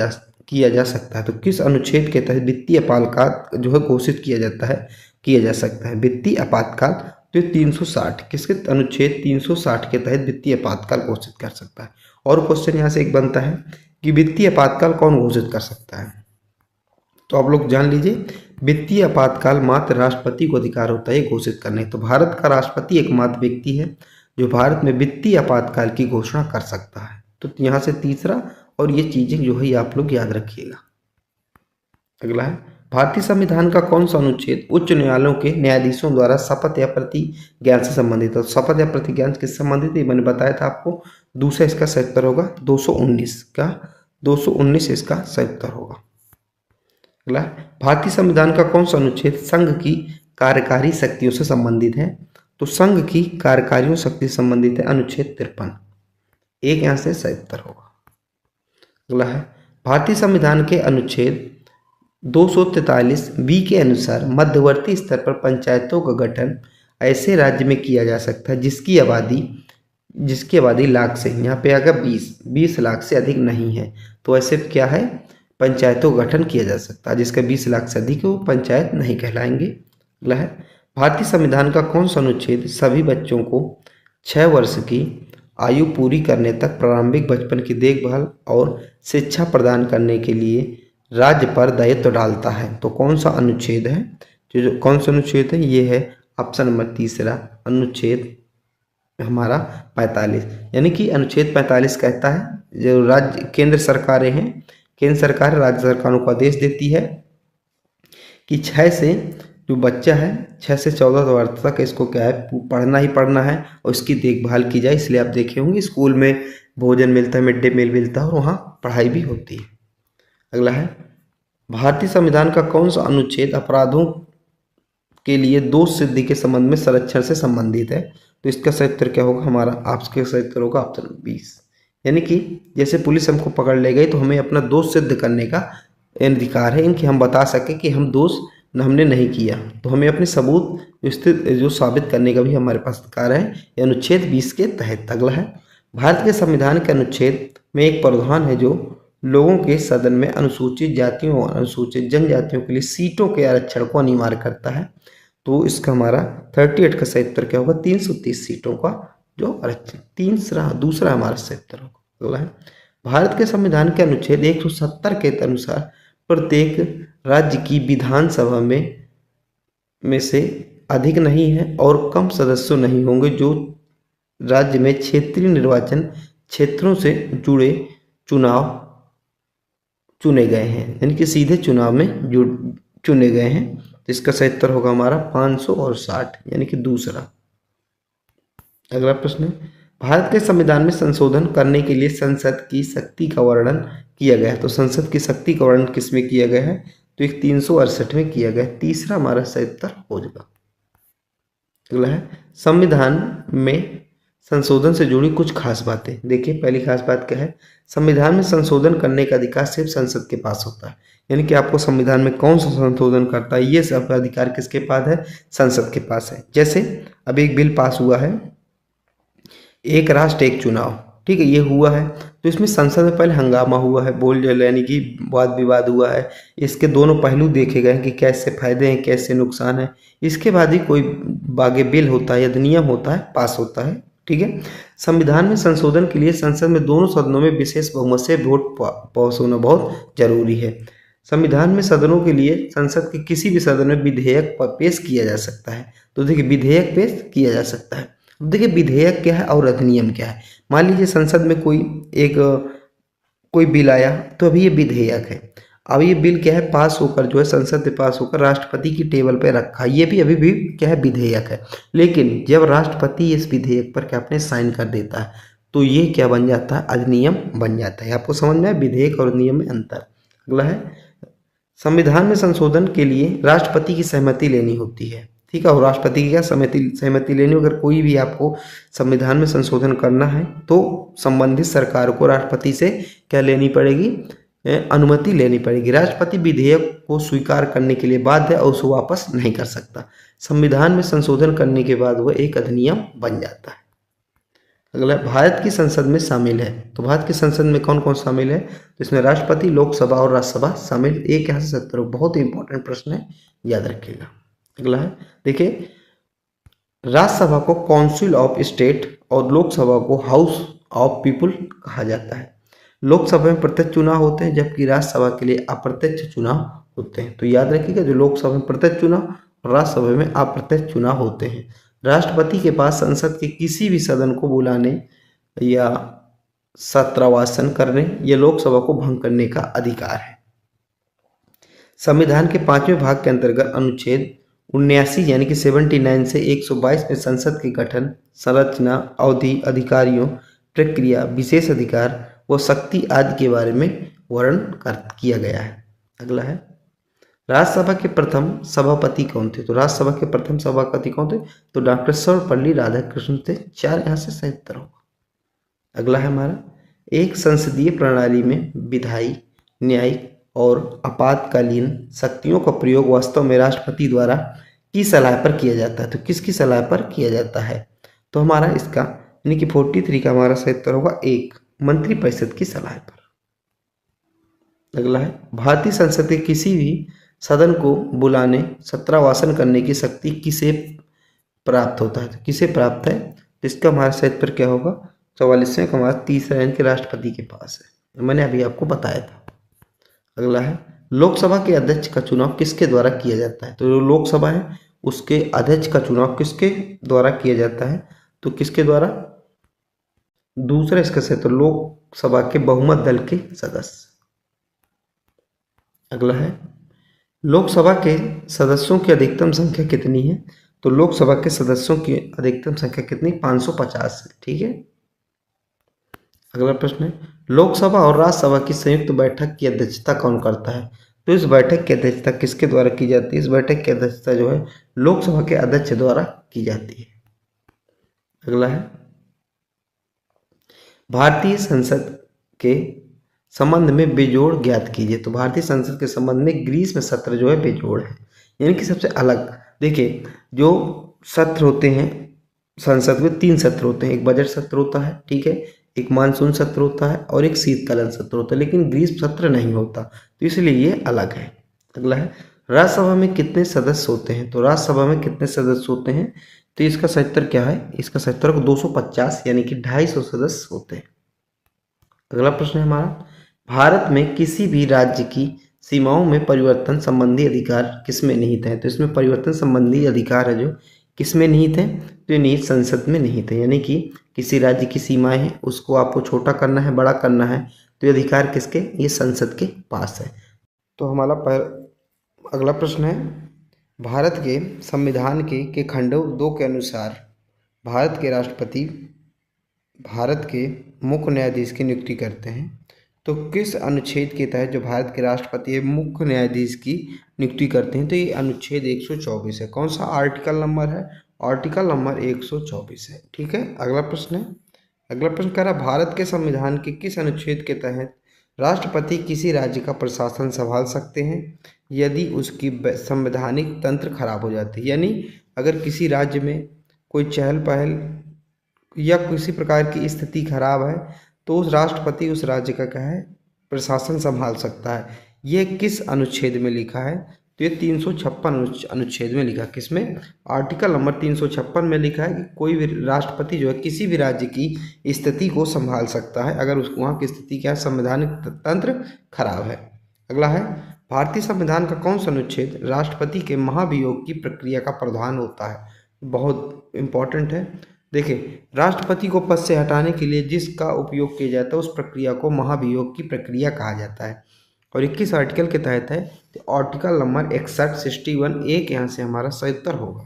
जा सकता है, तो किस अनुच्छेद के तहत वित्तीय आपातकाल जो है घोषित किया जा सकता है वित्तीय आपातकाल, तो 360 किसके अनुच्छेद 360 के तहत वित्तीय आपातकाल घोषित कर सकता है। और क्वेश्चन यहाँ से एक बनता है कि वित्तीय आपातकाल कौन घोषित कर सकता है, तो आप लोग जान लीजिए, वित्तीय आपातकाल मात्र राष्ट्रपति को अधिकार होता है घोषित करने। तो भारत का राष्ट्रपति एकमात्र व्यक्ति है जो भारत में वित्तीय आपातकाल की घोषणा कर सकता है। तो यहाँ से तीसरा, और ये चीजें जो है आप लोग याद रखिएगा। अगला है, भारतीय संविधान का कौन सा अनुच्छेद उच्च न्यायालयों के न्यायाधीशों द्वारा शपथ या प्रतिज्ञान से संबंधित है। शपथ या प्रतिज्ञान किससे संबंधित है, मैंने बताया था आपको। दूसरा इसका सही उत्तर होगा 219 का, 219 इसका सही उत्तर होगा। अगला, भारतीय संविधान का कौन सा अनुच्छेद संघ की कार्यकारी शक्तियों से संबंधित है, तो संघ की कार्यकारी शक्ति से संबंधित है अनुच्छेद 53, एक यहाँ से सही उत्तर होगा। अगला है, भारतीय संविधान के अनुच्छेद 243 बी के अनुसार मध्यवर्ती स्तर पर पंचायतों का गठन ऐसे राज्य में किया जा सकता है जिसकी आबादी लाख से, यहाँ पे अगर 20 लाख से अधिक नहीं है, तो ऐसे क्या है, पंचायतों का गठन किया जा सकता है। जिसका 20 लाख से अधिक है वो पंचायत नहीं कहलाएंगे। अगला है, भारतीय संविधान का कौन सा अनुच्छेद सभी बच्चों को 6 वर्ष की आयु पूरी करने तक प्रारंभिक बचपन की देखभाल और शिक्षा प्रदान करने के लिए राज्य पर दायित्व डालता है, तो कौन सा अनुच्छेद है, जो कौन सा अनुच्छेद है, ये है ऑप्शन नंबर तीसरा, अनुच्छेद हमारा 45। यानी कि अनुच्छेद 45 कहता है जो राज्य केंद्र सरकारें हैं, केंद्र सरकार राज्य सरकारों को आदेश देती है कि 6 से जो बच्चा है 6 से 14 वर्ष तक इसको क्या है, पढ़ना ही पढ़ना है और इसकी देखभाल की जाए। इसलिए आप देखे होंगे स्कूल में भोजन मिलता है, मिड डे मील मिलता है और वहाँ पढ़ाई भी होती है। अगला है, भारतीय संविधान का कौन सा अनुच्छेद अपराधों के लिए दोष सिद्धि के संबंध में संरक्षण से संबंधित है, तो इसका सही उत्तर क्या होगा, हमारा आपके सही उत्तर होगा ऑप्शन 20। यानी कि जैसे पुलिस हमको पकड़ ले गई तो हमें अपना दोष सिद्ध करने का अधिकार है, इनकी हम बता सके कि हम दोष हमने नहीं किया, तो हमें अपने सबूत जो साबित करने का भी हमारे पास अधिकार है, ये अनुच्छेद 20 के तहत। अगला है, भारत के संविधान के अनुच्छेद में एक प्रावधान है जो लोगों के सदन में अनुसूचित जातियों और अनुसूचित जनजातियों के लिए सीटों के आरक्षण को अनिवार्य करता है, तो इसका हमारा 38 का सही उत्तर क्या होगा, 330 सीटों का जो आरक्षण, दूसरा हमारा सही उत्तर होगा। अगला है, भारत के संविधान के अनुच्छेद 170 के अनुसार प्रत्येक राज्य की विधानसभा में से अधिक नहीं है और कम सदस्य नहीं होंगे जो राज्य में क्षेत्रीय निर्वाचन क्षेत्रों से जुड़े चुनाव चुने गए हैं, यानी कि सीधे चुनाव में चुने गए हैं। तो इसका सही उत्तर होगा हमारा 560, यानी कि दूसरा। अगला प्रश्न है, भारत के संविधान में संशोधन करने के लिए संसद की शक्ति का वर्णन किया गया है, तो संसद की शक्ति का वर्णन किस में किया गया है, तो एक 368 में किया गया। तीसरा हमारा सही उत्तर हो जाएगा। अगला है, संविधान में संशोधन से जुड़ी कुछ खास बातें। देखिए पहली खास बात क्या है, संविधान में संशोधन करने का अधिकार सिर्फ संसद के पास होता है, यानी कि आपको संविधान में कौन सा संशोधन करता है ये सब अधिकार किसके पास है, संसद के पास है। जैसे अभी एक बिल पास हुआ है, एक राष्ट्र एक चुनाव, ठीक है, ये हुआ है, तो इसमें संसद में पहले हंगामा हुआ है, बोल जल यानी कि वाद विवाद हुआ है, इसके दोनों पहलू देखे गए कि कैसे फायदे हैं कैसे नुकसान है, इसके बाद ही कोई आगे बिल होता है, अधिनियम होता है, पास होता है, ठीक है। संविधान में संशोधन के लिए संसद में दोनों सदनों में विशेष बहुमत से वोट पास होना बहुत जरूरी है। संविधान में सदनों के लिए संसद के किसी भी सदन में विधेयक पेश किया जा सकता है, तो देखिए विधेयक पेश किया जा सकता है। देखिए विधेयक क्या है और अधिनियम क्या है। मान लीजिए संसद में कोई बिल आया तो अभी ये विधेयक है। अब ये बिल क्या है, पास होकर जो है संसद से पास होकर राष्ट्रपति की टेबल पे रखा, ये भी अभी भी क्या है, विधेयक है। लेकिन जब राष्ट्रपति इस विधेयक पर क्या अपने साइन कर देता है तो ये क्या बन जाता है, अधिनियम बन जाता है। आपको समझ में है विधेयक और अधिनियम में अंतर। अगला है, संविधान में संशोधन के लिए राष्ट्रपति की सहमति लेनी होती है। ठीक है, और राष्ट्रपति की क्या सहमति लेनी, अगर कोई भी आपको संविधान में संशोधन करना है तो संबंधित सरकार को राष्ट्रपति से क्या लेनी पड़ेगी, अनुमति लेनी पड़ेगी। राष्ट्रपति विधेयक को स्वीकार करने के लिए बाध्य है और उसे वापस नहीं कर सकता। संविधान में संशोधन करने के बाद वह एक अधिनियम बन जाता है। अगला, भारत की संसद में शामिल है। तो भारत की संसद में कौन कौन शामिल है, तो इसमें राष्ट्रपति, लोकसभा और राज्यसभा शामिल। एक यहाँ से 70, बहुत ही इंपॉर्टेंट प्रश्न है, याद रखिएगा। अगला है, देखिए राज्यसभा को काउंसिल ऑफ स्टेट और लोकसभा को हाउस ऑफ पीपुल कहा जाता है। लोकसभा में प्रत्यक्ष चुनाव होते हैं जबकि राज्यसभा के लिए अप्रत्यक्ष चुनाव होते हैं। तो याद रखिएगा, जो लोकसभा में प्रत्यक्ष चुनाव और राज्यसभा में अप्रत्यक्ष चुनाव होते हैं। राष्ट्रपति के पास संसद के किसी भी सदन को बुलाने या सत्रावसान करने या लोकसभा को भंग करने का अधिकार है। संविधान के 5वें भाग के अंतर्गत अनुच्छेद 79 यानी कि 79 से 122 में संसद के गठन, संरचना, अवधि, अधिकारियों, प्रक्रिया, विशेष अधिकार व शक्ति आदि के बारे में वर्णन किया गया है। अगला है, राज्यसभा के प्रथम सभापति कौन थे। तो राज्यसभा के प्रथम सभापति कौन थे, तो डॉक्टर सर्वपल्ली राधाकृष्णन थे। 4 यहाँ से 77 होगा। अगला है हमारा, एक संसदीय प्रणाली में विधायी, न्यायिक और आपातकालीन शक्तियों का प्रयोग वास्तव में राष्ट्रपति द्वारा की सलाह पर किया जाता है। तो किसकी सलाह पर किया जाता है, तो हमारा इसका यानी कि 43 का हमारा सही उत्तर होगा, एक मंत्रिपरिषद की सलाह पर। अगला है, भारतीय संसद के किसी भी सदन को बुलाने, सत्रावसान करने की शक्ति किसे प्राप्त होता है, तो किसे प्राप्त है, तो इसका हमारा सही उत्तर क्या होगा, 44वें का हमारा तीसरा यानी कि राष्ट्रपति के पास है। मैंने अभी आपको बताया था। अगला है, लोकसभा के अध्यक्ष का चुनाव किसके द्वारा किया जाता है। तो जो लोकसभा है उसके अध्यक्ष का चुनाव किसके द्वारा किया जाता है, तो किसके द्वारा, दूसरा इसका सही, तो लोकसभा के बहुमत दल के सदस्य। अगला है, लोकसभा के सदस्यों की अधिकतम संख्या कितनी है, तो लोकसभा के सदस्यों की अधिकतम संख्या कितनी, 550 है। ठीक है। अगला प्रश्न है, लोकसभा और राज्यसभा की संयुक्त बैठक की अध्यक्षता कौन करता है। तो इस बैठक की अध्यक्षता किसके द्वारा की जाती है, इस बैठक की अध्यक्षता जो है लोकसभा के अध्यक्ष द्वारा की जाती है। अगला है, भारतीय संसद के संबंध में बेजोड़ ज्ञात कीजिए। तो भारतीय संसद के संबंध में ग्रीष्म सत्र जो है बेजोड़ है, यानी कि सबसे अलग। देखिए जो सत्र होते हैं संसद में, 3 सत्र होते हैं, एक बजट सत्र होता है, ठीक है, एक मानसून सत्र होता है और एक शीतकालीन सत्र होता है, लेकिन ग्रीष्म सत्र नहीं होता, तो इसलिए ये अलग है। अगला है, राज्यसभा में कितने सदस्य होते हैं। तो राज्यसभा में कितने सदस्य होते हैं, तो इसका सही उत्तर क्या है, इसका सही उत्तर 250 यानी कि 250 सदस्य होते हैं। अगला प्रश्न है हमारा, भारत में किसी भी राज्य की सीमाओं में परिवर्तन संबंधी अधिकार किसमें निहित है। तो इसमें परिवर्तन संबंधी अधिकार है जो किसमें निहित है, तो ये निहित संसद में निहित है, यानी कि किसी राज्य की सीमाएं हैं उसको आपको छोटा करना है, बड़ा करना है, तो ये अधिकार किसके, ये संसद के पास है। तो हमारा अगला प्रश्न है, भारत के संविधान के खंडों 2 के अनुसार भारत के राष्ट्रपति भारत के मुख्य न्यायाधीश की नियुक्ति करते हैं। तो किस अनुच्छेद के तहत जो भारत के राष्ट्रपति मुख्य न्यायाधीश की नियुक्ति करते हैं, तो ये अनुच्छेद 124 है। कौन सा आर्टिकल नंबर है, आर्टिकल नंबर 124 है। ठीक है। अगला प्रश्न है, अगला प्रश्न कह रहा है, भारत के संविधान के किस अनुच्छेद के तहत राष्ट्रपति किसी राज्य का प्रशासन संभाल सकते हैं यदि उसकी संवैधानिक तंत्र खराब हो जाती है। यानी अगर किसी राज्य में कोई चहल पहल या किसी प्रकार की स्थिति खराब है तो उस राष्ट्रपति उस राज्य का क्या है, प्रशासन संभाल सकता है। ये किस अनुच्छेद में लिखा है, तो ये 356 अनुच्छेद में लिखा है। किसमें, आर्टिकल नंबर 356 में लिखा है कि कोई भी राष्ट्रपति जो है किसी भी राज्य की स्थिति को संभाल सकता है अगर उस वहाँ की स्थिति क्या है, संवैधानिक तंत्र खराब है। अगला है, भारतीय संविधान का कौन सा अनुच्छेद राष्ट्रपति के महाभियोग की प्रक्रिया का प्रावधान होता है। बहुत इंपॉर्टेंट है। देखिए, राष्ट्रपति को पद से हटाने के लिए जिसका उपयोग किया जाता है उस प्रक्रिया को महाभियोग की प्रक्रिया कहा जाता है। और 21 आर्टिकल के तहत है, तो आर्टिकल नंबर 61, 61 एक यहाँ से हमारा सही उत्तर होगा।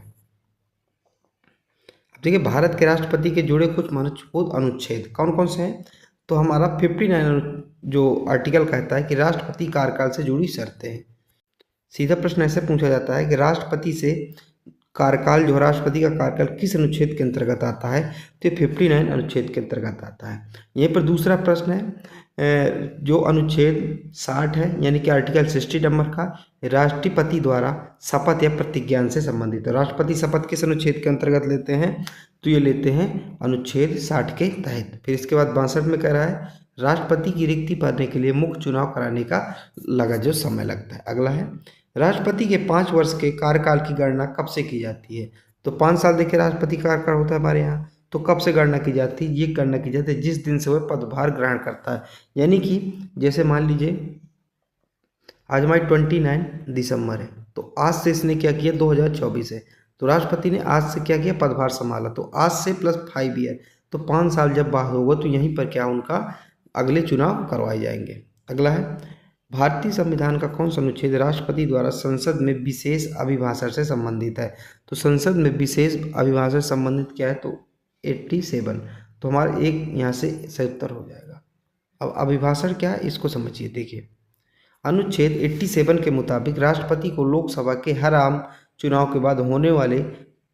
अब देखिए, भारत के राष्ट्रपति के जुड़े कुछ महत्वपूर्ण अनुच्छेद कौन कौन से हैं, तो हमारा 59 जो आर्टिकल कहता है कि राष्ट्रपति कार्यकाल से जुड़ी शर्तें हैं। सीधा प्रश्न ऐसे पूछा जाता है कि राष्ट्रपति से कार्यकाल, जो राष्ट्रपति का कार्यकाल किस अनुच्छेद के अंतर्गत आता है, तो ये 59 अनुच्छेद के अंतर्गत आता है। यहीं पर दूसरा प्रश्न है जो अनुच्छेद 60 है, यानी कि आर्टिकल 60 नंबर का, राष्ट्रपति द्वारा शपथ या प्रतिज्ञान से संबंधित है। राष्ट्रपति शपथ किस अनुच्छेद के अंतर्गत लेते हैं, तो ये लेते हैं अनुच्छेद 60 के तहत। फिर इसके बाद 62 में कह रहा है राष्ट्रपति की रिक्ति भरने के लिए मुख्य चुनाव कराने का लगा जो समय लगता है। अगला है राष्ट्रपति के 5 वर्ष के कार्यकाल की गणना कब से की जाती है, तो 5 साल देखिए राष्ट्रपति कार्यकाल होता है हमारे यहाँ, तो कब से गणना की जाती है, ये गणना की जाती है जिस दिन से वह पदभार ग्रहण करता है। यानी कि जैसे मान लीजिए आज हमारी 29 दिसंबर है, तो आज से इसने क्या किया, 2024 है, तो राष्ट्रपति ने आज से क्या किया, पदभार संभाला, तो आज से प्लस 5 ईयर, तो 5 साल जब बाद होगा तो यहीं पर क्या उनका अगले चुनाव करवाए जाएंगे। अगला है भारतीय संविधान का कौन सा अनुच्छेद राष्ट्रपति द्वारा संसद में विशेष अभिभाषण से संबंधित है, तो संसद में विशेष अभिभाषण से संबंधित क्या है, तो 87, तो हमारा एक यहाँ से सही उत्तर हो जाएगा। अब अभिभाषण क्या है इसको समझिए। देखिए, अनुच्छेद 87 के मुताबिक राष्ट्रपति को लोकसभा के हर आम चुनाव के बाद होने वाले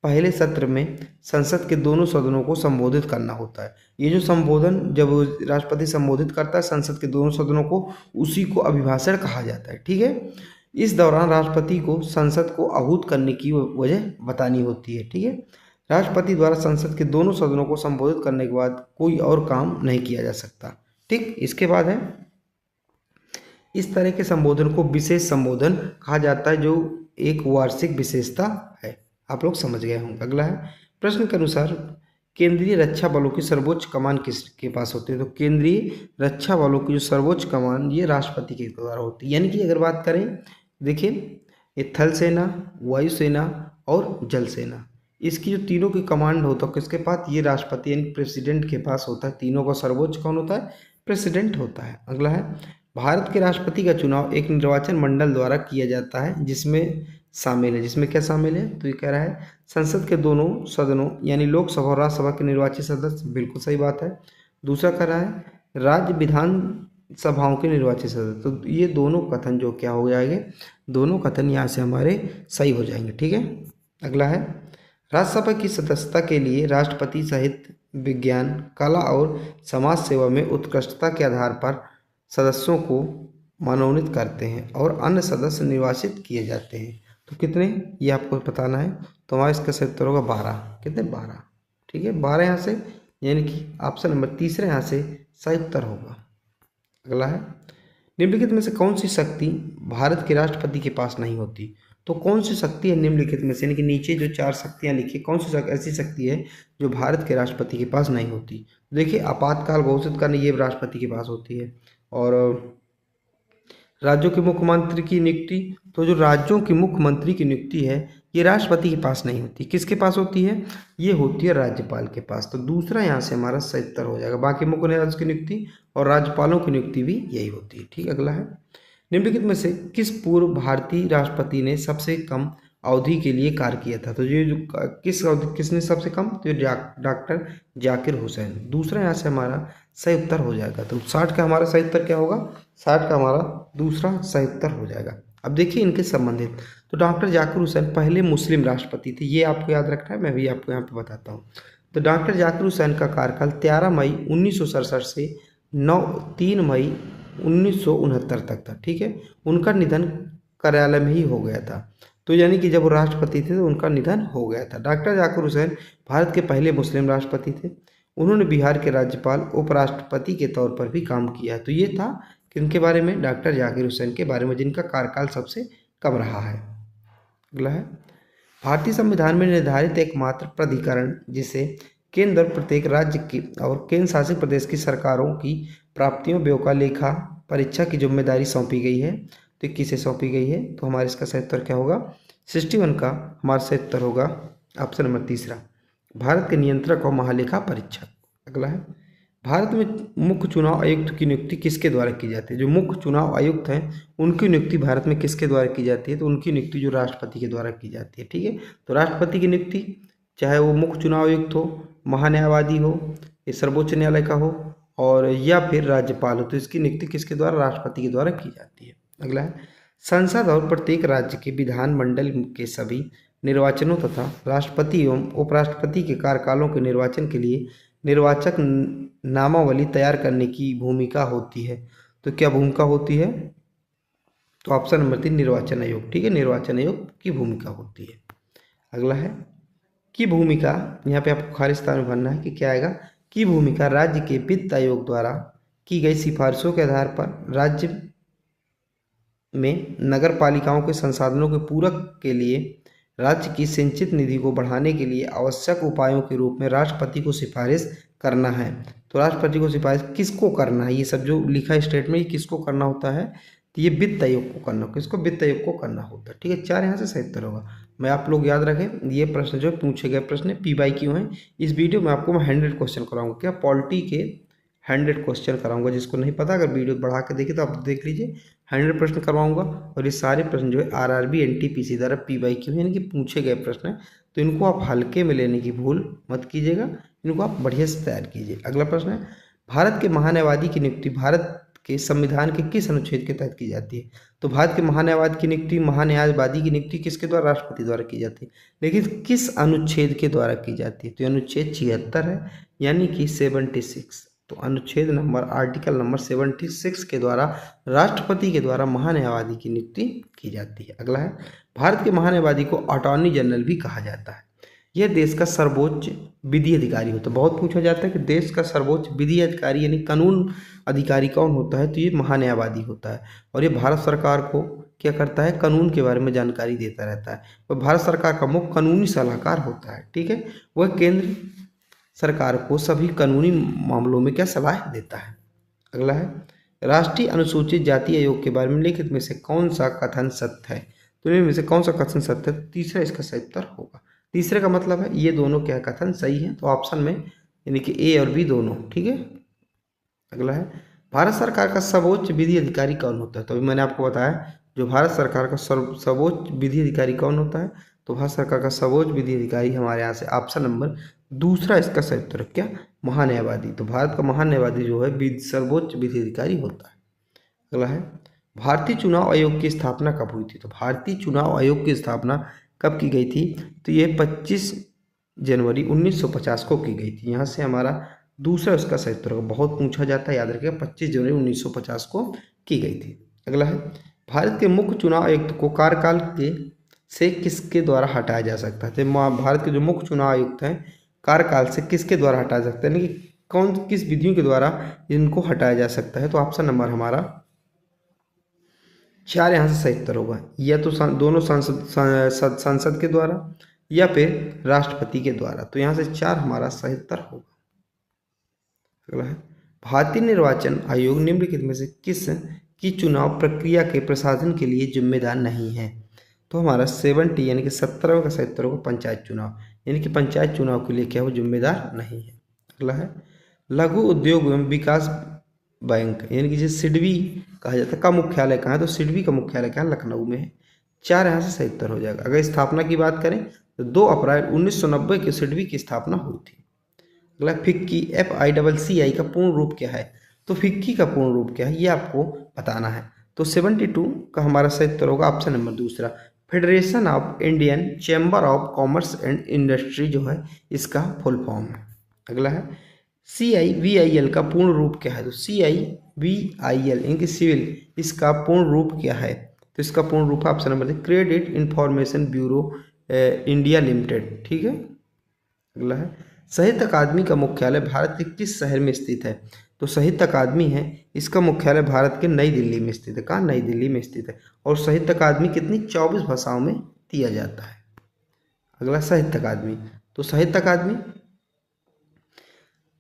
पहले सत्र में संसद के दोनों सदनों को संबोधित करना होता है। ये जो संबोधन जब राष्ट्रपति संबोधित करता है संसद के दोनों सदनों को, उसी को अभिभाषण कहा जाता है। ठीक है, इस दौरान राष्ट्रपति को संसद को आहूत करने की वजह बतानी होती है। ठीक है, राष्ट्रपति द्वारा संसद के दोनों सदनों को संबोधित करने के बाद कोई और काम नहीं किया जा सकता। ठीक, इसके बाद है इस तरह के संबोधन को विशेष संबोधन कहा जाता है, जो एक वार्षिक विशेषता है। आप लोग समझ गए होंगे। अगला है प्रश्न के अनुसार केंद्रीय रक्षा बलों की सर्वोच्च कमान किसके पास होती है, तो केंद्रीय रक्षा बलों की जो सर्वोच्च कमान ये राष्ट्रपति के द्वारा होती है। यानी कि अगर बात करें, देखिए ये थल सेना, वायुसेना और जल सेना, इसकी जो तीनों की कमांड होता है किसके पास, ये राष्ट्रपति यानी प्रेसिडेंट के पास होता है। तीनों का सर्वोच्च कौन होता है, प्रेसिडेंट होता है। अगला है भारत के राष्ट्रपति का चुनाव एक निर्वाचन मंडल द्वारा किया जाता है, जिसमें शामिल है, जिसमें क्या शामिल है, तो ये कह रहा है संसद के दोनों सदनों यानी लोकसभा और राज्यसभा के निर्वाचित सदस्य, बिल्कुल सही बात है। दूसरा कह रहा है राज्य विधान सभाओं के निर्वाचित सदस्य, तो ये दोनों कथन जो क्या हो जाएंगे, दोनों कथन यहाँ से हमारे सही हो जाएंगे। ठीक है, अगला है राज्यसभा की सदस्यता के लिए राष्ट्रपति साहित्य, विज्ञान, कला और समाज सेवा में उत्कृष्टता के आधार पर सदस्यों को मनोनीत करते हैं और अन्य सदस्य निर्वाचित किए जाते हैं। तो कितने ये आपको बताना है, तो हमारा इसका सही उत्तर होगा 12। कितने, 12। ठीक है, 12 यहाँ से, यानी कि ऑप्शन नंबर तीसरा यहाँ से सही उत्तर होगा। अगला है निम्नलिखित में से कौन सी शक्ति भारत के राष्ट्रपति के पास नहीं होती, तो कौन सी शक्ति है निम्नलिखित में से, यानी कि नीचे जो 4 शक्तियाँ लिखी, कौन सी ऐसी शक्ति है जो भारत के राष्ट्रपति के पास नहीं होती। देखिए आपातकाल घोषित करना ये राष्ट्रपति के पास होती है, और राज्यों के मुख्यमंत्री की नियुक्ति, तो जो राज्यों के मुख्यमंत्री की नियुक्ति है ये राष्ट्रपति के पास नहीं होती, किसके पास होती है, ये होती है राज्यपाल के पास। तो दूसरा यहाँ से हमारा सही उत्तर हो जाएगा। बाकी मुख्य न्यायाधीश की नियुक्ति और राज्यपालों की नियुक्ति भी यही होती है। ठीक, अगला है निम्नलिखित में से किस पूर्व भारतीय राष्ट्रपति ने सबसे कम अवधि के लिए कार्य किया था, तो ये जो किसने सबसे कम, तो डॉक्टर जाकिर हुसैन। दूसरा यहाँ से हमारा सही उत्तर हो जाएगा। तो 60 का हमारा सही उत्तर क्या होगा, 60 का हमारा दूसरा सही उत्तर हो जाएगा। अब देखिए इनके संबंधित, तो डॉक्टर जाकिर हुसैन पहले मुस्लिम राष्ट्रपति थे, ये आपको याद रखना है, मैं भी आपको यहाँ पे बताता हूँ। तो डॉक्टर जाकिर हुसैन का कार्यकाल 13 मई 1967 से 3 मई 1969 तक था। ठीक है, उनका निधन कार्यालय में ही हो गया था, तो यानी कि जब वो राष्ट्रपति थे तो उनका निधन हो गया था। डॉक्टर जाकिर हुसैन भारत के पहले मुस्लिम राष्ट्रपति थे। उन्होंने बिहार के राज्यपाल, उपराष्ट्रपति के तौर पर भी काम किया है। तो ये था किनके बारे में, डॉक्टर जाकिर हुसैन के बारे में, जिनका कार्यकाल सबसे कम रहा है। अगला है भारतीय संविधान में निर्धारित एकमात्र प्राधिकरण जिसे केंद्र और प्रत्येक राज्य की और केंद्र शासित प्रदेश की सरकारों की प्राप्तियों, व्यय का लेखा परीक्षा की जिम्मेदारी सौंपी गई है, तो किसे सौंपी गई है, तो हमारे इसका सही उत्तर क्या होगा, 61 का हमारा सही उत्तर होगा ऑप्शन नंबर तीसरा, भारत के नियंत्रक और महालेखा परीक्षक। अगला है, भारत में मुख्य चुनाव आयुक्त की नियुक्ति किसके द्वारा की जाती है? जो मुख्य चुनाव आयुक्त हैं उनकी नियुक्ति भारत में किसके द्वारा की जाती है? तो उनकी नियुक्ति जो राष्ट्रपति के द्वारा की जाती है। ठीक है, तो राष्ट्रपति की नियुक्ति, चाहे वो मुख्य चुनाव आयुक्त हो, महान्यायवादी हो, ये सर्वोच्च न्यायालय का हो, और या फिर राज्यपाल हो, तो इसकी नियुक्ति किसके द्वारा? राष्ट्रपति के द्वारा की जाती है। अगला है, संसद और प्रत्येक राज्य के विधानमंडल के सभी निर्वाचनों तथा राष्ट्रपति एवं उपराष्ट्रपति के कार्यकालों के निर्वाचन के लिए निर्वाचक नामावली तैयार करने की भूमिका होती है। तो क्या भूमिका होती है? तो ऑप्शन नंबर 3 निर्वाचन आयोग। ठीक है, निर्वाचन आयोग की भूमिका होती है। अगला है, की भूमिका, यहाँ पे आपको खाली स्थान में भरना है कि क्या आएगा। की भूमिका राज्य के वित्त आयोग द्वारा की गई सिफारिशों के आधार पर राज्य में नगर पालिकाओं के संसाधनों के पूरक के लिए राज्य की संचित निधि को बढ़ाने के लिए आवश्यक उपायों के रूप में राष्ट्रपति को सिफारिश करना है। तो राष्ट्रपति को सिफारिश किसको करना है? ये सब जो लिखा है स्टेटमेंट, ये किसको करना होता है? तो ये वित्त आयोग को करना, किसको? वित्त आयोग को करना होता है। ठीक है, 4 यहाँ से सही उत्तर होगा। मैं आप लोग याद रखें, ये प्रश्न जो पूछे गए प्रश्न PYQ हैं। इस वीडियो में आपको मैं 100 क्वेश्चन कराऊंगा। क्या? पॉलिटी के 100 क्वेश्चन कराऊंगा। जिसको नहीं पता, अगर वीडियो बढ़ा के देखे तो आप देख लीजिए, 100 प्रश्न करवाऊंगा। और ये सारे प्रश्न जो है RRB NTPC द्वारा PYQ यानी कि पूछे गए प्रश्न हैं, तो इनको आप हल्के में लेने की भूल मत कीजिएगा, इनको आप बढ़िया से तैयार कीजिए। अगला प्रश्न है, भारत के महान्यायवादी की नियुक्ति भारत के संविधान के किस अनुच्छेद के तहत की जाती है? तो भारत के महान्यायवादी की नियुक्ति, महान्यायवादी की नियुक्ति किसके द्वारा? राष्ट्रपति द्वारा की जाती है। लेकिन किस अनुच्छेद के द्वारा की जाती है? तो अनुच्छेद 76 है, यानी कि 76। तो अनुच्छेद नंबर, आर्टिकल नंबर 76 के द्वारा राष्ट्रपति के द्वारा महान्यायवादी की नियुक्ति की जाती है। अगला है, भारत के महान्यायवादी को अटॉर्नी जनरल भी कहा जाता है। यह देश का सर्वोच्च विधि अधिकारी होता है। बहुत पूछा जाता है कि देश का सर्वोच्च विधि अधिकारी यानी कानून अधिकारी कौन होता है? तो ये महान्यायवादी होता है। और ये भारत सरकार को क्या करता है? कानून के बारे में जानकारी देता रहता है। और भारत सरकार का मुख्य कानूनी सलाहकार होता है। ठीक है, वह केंद्र सरकार को सभी कानूनी मामलों में क्या सलाह देता है। अगला है, राष्ट्रीय अनुसूचित जाति आयोग के बारे में निम्नलिखित में से कौन सा कथन सत्य है? तो इनमें से कौन सा कथन सत्य है? तीसरा इसका सही उत्तर होगा। तीसरे का मतलब है ये दोनों क्या कथन सही है, तो ऑप्शन में यानी कि A और B दोनों। ठीक है, अगला है, भारत सरकार का सर्वोच्च विधि अधिकारी कौन होता है? तो अभी मैंने आपको बताया जो भारत सरकार का सर्वोच्च विधि अधिकारी कौन होता है, तो भारत सरकार का सर्वोच्च विधि अधिकारी हमारे यहाँ से ऑप्शन नंबर दूसरा इसका सही उत्तर क्या? महान्यायवादी। तो भारत का महान्यायवादी जो है सर्वोच्च विधि अधिकारी होता है। अगला है, भारतीय चुनाव आयोग की स्थापना कब हुई थी? तो भारतीय चुनाव आयोग की स्थापना कब की गई थी? तो ये 25 जनवरी 1950 को की गई थी। यहाँ से हमारा दूसरा उसका सही उत्तर होगा। बहुत पूछा जाता है, याद रखिएगा, 25 जनवरी 1950 को की गई थी। अगला है, भारत के मुख्य चुनाव आयुक्त को कार्यकाल के से किसके द्वारा हटाया जा सकता है? तो भारत के जो मुख्य चुनाव आयुक्त हैं कार्यकाल से किसके द्वारा हटाया जा सकता है, यानी कि कौन किस विधियों के द्वारा इनको हटाया जा सकता है? तो ऑप्शन नंबर हमारा 4 यहाँ से सही उत्तर होगा। या तो दोनों संसद के द्वारा या फिर राष्ट्रपति के द्वारा। तो यहाँ से 4 हमारा सही उत्तर होगा। अगला है, भारतीय निर्वाचन आयोग निम्नलिखित में से किस की चुनाव प्रक्रिया के प्रशासन के लिए जिम्मेदार नहीं है? तो हमारा 70 यानी कि 17 का सही उत्तर होगा पंचायत चुनाव, यानी कि पंचायत चुनाव के लिए क्या वो जिम्मेदार नहीं है। अगला है, लघु उद्योग एवं विकास बैंक यानी कि जिसे सिडबी कहा जाता है का मुख्यालय कहाँ है? तो सिडबी का मुख्यालय कहाँ? लखनऊ में है। 4 यहाँ से सही उत्तर हो जाएगा। अगर स्थापना की बात करें तो 2 अप्रैल 1990 की सिडबी की स्थापना हुई थी। अगला, फिक्की FICCI का पूर्ण रूप क्या है? तो फिक्की का पूर्ण रूप क्या है ये आपको बताना है। तो 72 का हमारा सही उत्तर होगा ऑप्शन नंबर दूसरा, federation of Indian chamber of commerce and industry जो है इसका फुल फॉर्म है। अगला है, CIVIL का पूर्ण रूप क्या है? तो CIVIL यानी कि सिविल, इसका पूर्ण रूप क्या है? तो इसका पूर्ण रूप है option number credit information bureau India limited. ठीक है, अगला है, साहित्य अकादमी का मुख्यालय भारत के किस शहर में स्थित है? तो साहित्य अकादमी है, इसका मुख्यालय भारत के नई दिल्ली में स्थित है। कहाँ? नई दिल्ली में स्थित है। और साहित्य अकादमी कितनी? 24 भाषाओं में दिया जाता है। अगला, साहित्य अकादमी, तो साहित्य अकादमी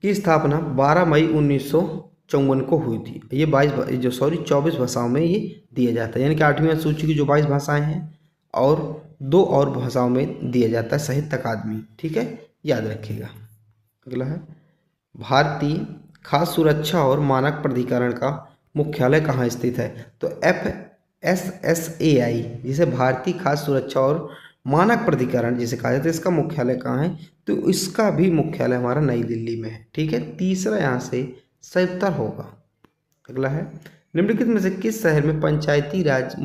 की स्थापना 12 मई 1954 को हुई थी। ये 24 भाषाओं में ये दिया जाता है, यानी कि 8वीं सूची की जो 22 भाषाएं हैं और 2 और भाषाओं में दिया जाता है साहित्य अकादमी। ठीक है, याद रखिएगा। अगला है भारतीय खाद्य सुरक्षा और मानक प्राधिकरण का मुख्यालय कहाँ स्थित है? तो FSSAI जिसे भारतीय खाद्य सुरक्षा और मानक प्राधिकरण जिसे कहा जाता है, इसका मुख्यालय कहाँ है? तो इसका भी मुख्यालय हमारा नई दिल्ली में है। ठीक है, तीसरा यहाँ से सही उत्तर होगा। अगला है निम्नलिखित में से किस शहर में पंचायती राज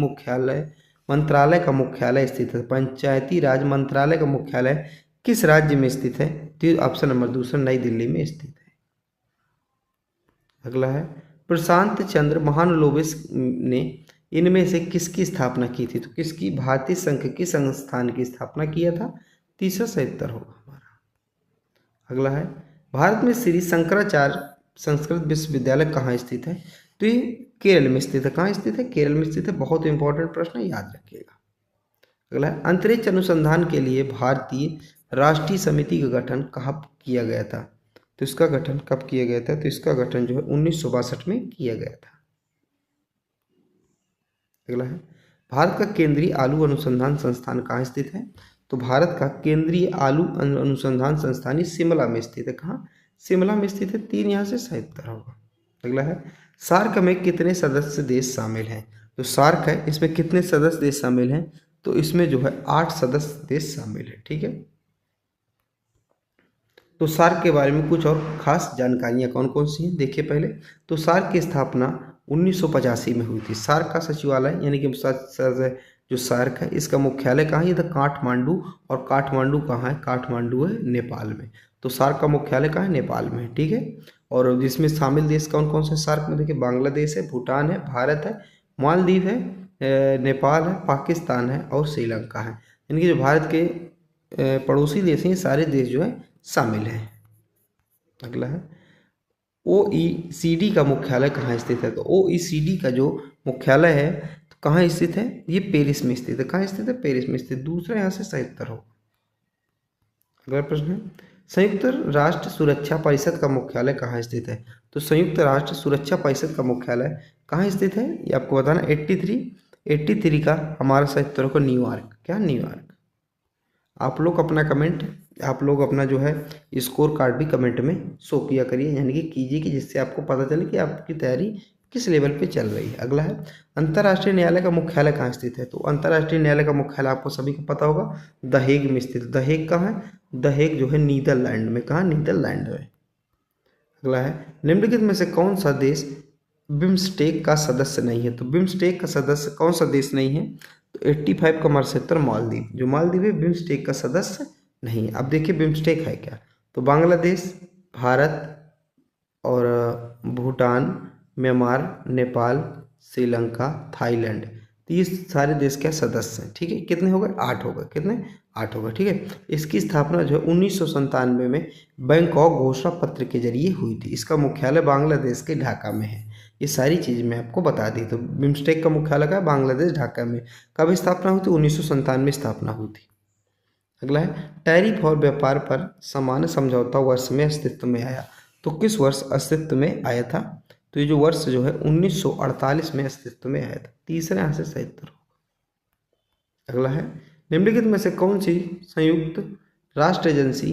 मंत्रालय का मुख्यालय स्थित है? पंचायती राज मंत्रालय का मुख्यालय किस राज्य में स्थित है? तो ऑप्शन नंबर दूसरा नई दिल्ली में स्थित है। अगला है प्रशांत चंद्र महालनोबिस ने इनमें से किसकी स्थापना की थी? तो किसकी? भारतीय सांख्यिकी संस्थान की स्थापना किया था। तीसरा सही उत्तर होगा हमारा। अगला है भारत में श्री शंकराचार्य संस्कृत विश्वविद्यालय कहाँ स्थित है? तो ये केरल में स्थित है। कहाँ स्थित है? केरल में स्थित है। बहुत इंपॉर्टेंट प्रश्न है, याद रखिएगा। अगला है अंतरिक्ष अनुसंधान के लिए भारतीय राष्ट्रीय समिति का गठन कब किया गया था? तो इसका गठन कब किया गया था? तो इसका गठन जो है 1962 में किया गया था। अगला है भारत का केंद्रीय आलू अनुसंधान संस्थान कहाँ स्थित है? तो भारत का केंद्रीय आलू अनुसंधान संस्थान शिमला में स्थित है। कहाँ? शिमला में स्थित है। 3 यहाँ से सही उत्तर होगा। अगला है सार्क में कितने सदस्य देश शामिल हैं? तो सार्क है, इसमें कितने सदस्य देश शामिल हैं? तो इसमें जो है 8 सदस्य देश शामिल है। ठीक है, तो सार्क के बारे में कुछ और खास जानकारियाँ कौन कौन सी हैं देखिए पहले। तो सार्क की स्थापना 1985 में हुई थी। सार्क का सचिवालय यानी कि जो सार्क है इसका मुख्यालय कहाँ है? ये था काठमांडू। और काठमांडू कहाँ है? काठमांडू है नेपाल में। तो सार्क का मुख्यालय कहाँ है? नेपाल में है। ठीक है, और जिसमें शामिल देश कौन कौन से सार्क में देखिए बांग्लादेश है, भूटान है, भारत है, मालदीव है, नेपाल है, पाकिस्तान है और श्रीलंका है। यानी कि जो भारत के पड़ोसी देश हैं सारे देश जो है शामिल हैं। अगला है OECD का मुख्यालय कहाँ स्थित है? तो OECD का जो मुख्यालय है तो कहाँ स्थित है? ये पेरिस में स्थित है। कहाँ स्थित है? पेरिस में स्थित। दूसरा यहाँ से सही उत्तर होगा। अगला प्रश्न है संयुक्त राष्ट्र सुरक्षा परिषद का मुख्यालय कहाँ स्थित है? तो संयुक्त राष्ट्र सुरक्षा परिषद का मुख्यालय कहाँ स्थित है ये आपको बताना। 83 का हमारा सही उत्तर होगा न्यूयॉर्क। क्या? न्यूयॉर्क। आप लोग अपना जो है स्कोर कार्ड भी कमेंट में शो किया करिए, यानी कि कीजिए कि जिससे आपको पता चले कि आपकी तैयारी किस लेवल पे चल रही है। अगला है अंतर्राष्ट्रीय न्यायालय का मुख्यालय कहाँ स्थित है? तो अंतर्राष्ट्रीय न्यायालय का मुख्यालय आपको सभी को पता होगा द हेग में स्थित। द हेग कहाँ है? द हेग जो है नीदरलैंड में। कहाँ? नीदरलैंड में। अगला है निम्नलिखित में से कौन सा देश बिम्स्टेक का सदस्य नहीं है? तो बिम्स्टेक का सदस्य कौन सा देश नहीं है? तो 85 का हमारा उत्तर मालदीव। जो मालदीव है बिम्स्टेक का सदस्य नहीं है। अब देखिए बिम्स्टेक है क्या? तो बांग्लादेश, भारत और भूटान, म्यांमार, नेपाल, श्रीलंका, थाईलैंड, तो ये सारे देश क्या सदस्य हैं। ठीक है, कितने हो गए? 8 हो गए। कितने? 8 हो गए। ठीक है, इसकी स्थापना जो है 1997 में बैंकॉक घोषणा पत्र के जरिए हुई थी। इसका मुख्यालय बांग्लादेश के ढाका में है। ये सारी चीज़ मैं आपको बता दी। तो बिम्स्टेक का मुख्यालय का बांग्लादेश ढाका में। कब स्थापना हुई थी? 1997 में स्थापना हुई थी। अगला है टैरिफ और व्यापार पर सामान्य समझौता वर्ष में अस्तित्व में आया। तो किस वर्ष अस्तित्व में आया था? तो ये जो वर्ष जो है 1948 में अस्तित्व में आया था। तीसरा यहाँ से सही उत्तर होगा। अगला है निम्नलिखित में से कौन सी संयुक्त राष्ट्र एजेंसी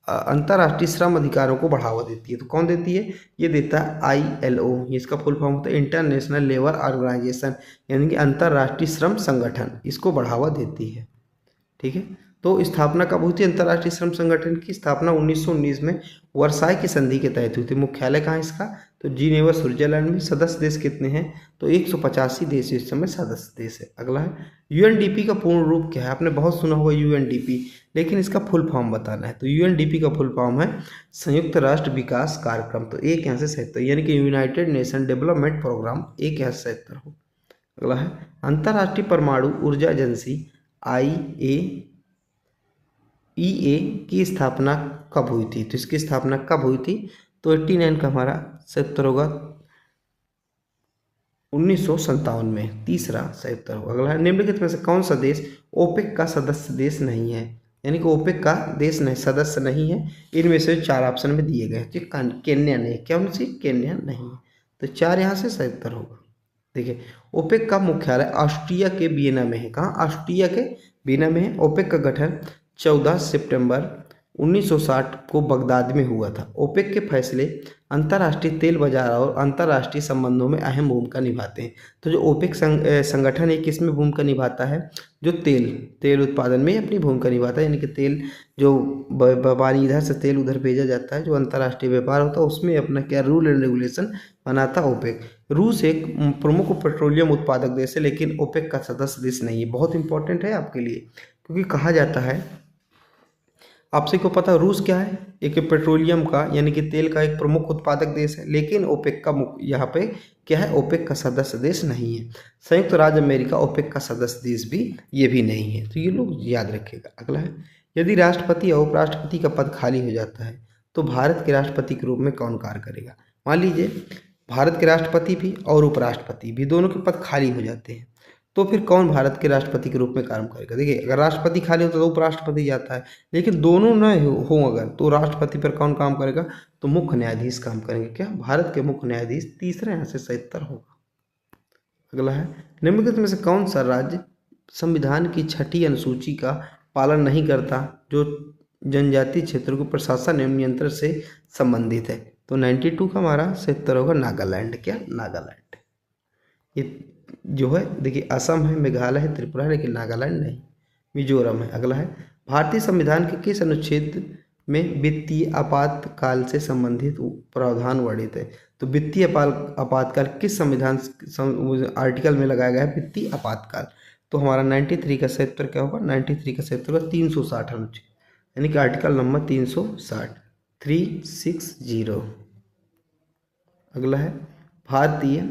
अंतर्राष्ट्रीय श्रम अधिकारों को बढ़ावा देती है? तो कौन देती है? ये देता है ILO। इसका फुल फॉर्म होता है इंटरनेशनल लेबर ऑर्गेनाइजेशन, यानी कि अंतर्राष्ट्रीय श्रम संगठन। इसको बढ़ावा देती है। ठीक है, तो स्थापना कब हुई थी? अंतर्राष्ट्रीय श्रम संगठन की स्थापना 1919 में वर्साई की संधि के तहत हुई थी। मुख्यालय कहाँ है इसका? तो जिनेवा स्विट्जरलैंड में। सदस्य देश कितने हैं? तो 185 देश इस समय सदस्य देश है। अगला है UNDP का पूर्ण रूप क्या है? आपने बहुत सुना होगा UNDP, लेकिन इसका फुल फॉर्म बताना है। तो UNDP का फुल फॉर्म है संयुक्त राष्ट्र विकास कार्यक्रम। तो एक यहाँ से 77, यानी कि यूनाइटेड नेशन डेवलपमेंट प्रोग्राम। एक यहाँ से 77 हो। अगला है अंतर्राष्ट्रीय परमाणु ऊर्जा एजेंसी IAEA की स्थापना कब हुई थी? तो इसकी स्थापना कब हुई थी? तो 89 का हमारा 77 होगा 1957 में। तीसरा 77 होगा। अगला निम्नलिखित में से कौन सा देश ओपेक का सदस्य देश नहीं है? यानी कि ओपेक का देश नहीं, सदस्य नहीं है। इनमें से 4 ऑप्शन में दिए गए हैं। केन्या नहीं। कौन सी? केन्या नहीं है। तो 4 यहाँ से 77 होगा। देखिए ओपेक का मुख्यालय ऑस्ट्रिया के वियना में है। कहाँ? ऑस्ट्रिया के वियना में है। ओपेक का गठन 14 सितंबर 1960 को बगदाद में हुआ था। ओपेक के फैसले अंतर्राष्ट्रीय तेल बाजार और अंतर्राष्ट्रीय संबंधों में अहम भूमिका निभाते हैं। तो जो ओपेक संगठन है किस में भूमिका निभाता है, जो तेल उत्पादन में अपनी भूमिका निभाता है, यानी कि तेल जो पानी इधर से तेल उधर भेजा जाता है, जो अंतर्राष्ट्रीय व्यापार होता है उसमें अपना क्या रूल एंड रेगुलेशन बनाता है ओपेक। रूस एक प्रमुख पेट्रोलियम उत्पादक देश है लेकिन ओपेक का सदस्य देश नहीं है। बहुत इंपॉर्टेंट है आपके लिए, क्योंकि कहा जाता है, आपसे को पता रूस क्या है, एक पेट्रोलियम का यानी कि तेल का एक प्रमुख उत्पादक देश है, लेकिन ओपेक का यहाँ पे क्या है, ओपेक का सदस्य देश नहीं है। संयुक्त राज्य अमेरिका ओपेक का सदस्य देश भी ये भी नहीं है, तो ये लोग याद रखिएगा। अगला है, यदि राष्ट्रपति और उपराष्ट्रपति का पद खाली हो जाता है तो भारत के राष्ट्रपति के रूप में कौन कार्य करेगा। मान लीजिए भारत के राष्ट्रपति भी और उपराष्ट्रपति भी दोनों के पद खाली हो जाते हैं, तो फिर कौन भारत के राष्ट्रपति के रूप में काम करेगा। देखिए, अगर राष्ट्रपति खाली होता है तो उपराष्ट्रपति जाता है, लेकिन दोनों न हो अगर, तो राष्ट्रपति पर कौन काम करेगा, तो मुख्य न्यायाधीश काम करेंगे। क्या, भारत के मुख्य न्यायाधीश। तीसरा यहाँ से 77 होगा। अगला है, निम्नलिखित में से कौन सा राज्य संविधान की 6ठी अनुसूची का पालन नहीं करता जो जनजातीय क्षेत्रों के प्रशासन एवं नियंत्रण से संबंधित है। तो 92 का हमारा 77 होगा नागालैंड। क्या, नागालैंड। ये जो है देखिए, असम है, मेघालय है, त्रिपुरा है, लेकिन नागालैंड नहीं, मिजोरम है। अगला है, भारतीय संविधान के किस अनुच्छेद में वित्तीय आपातकाल से संबंधित प्रावधान वर्णित है। तो वित्तीय आपातकाल किस संविधान आर्टिकल में लगाया गया है, वित्तीय आपातकाल। तो हमारा 93 का 77 क्या होगा, 93 का 77 होगा 360 अनुच्छेद, यानी कि आर्टिकल नंबर 360 360। अगला है, भारतीय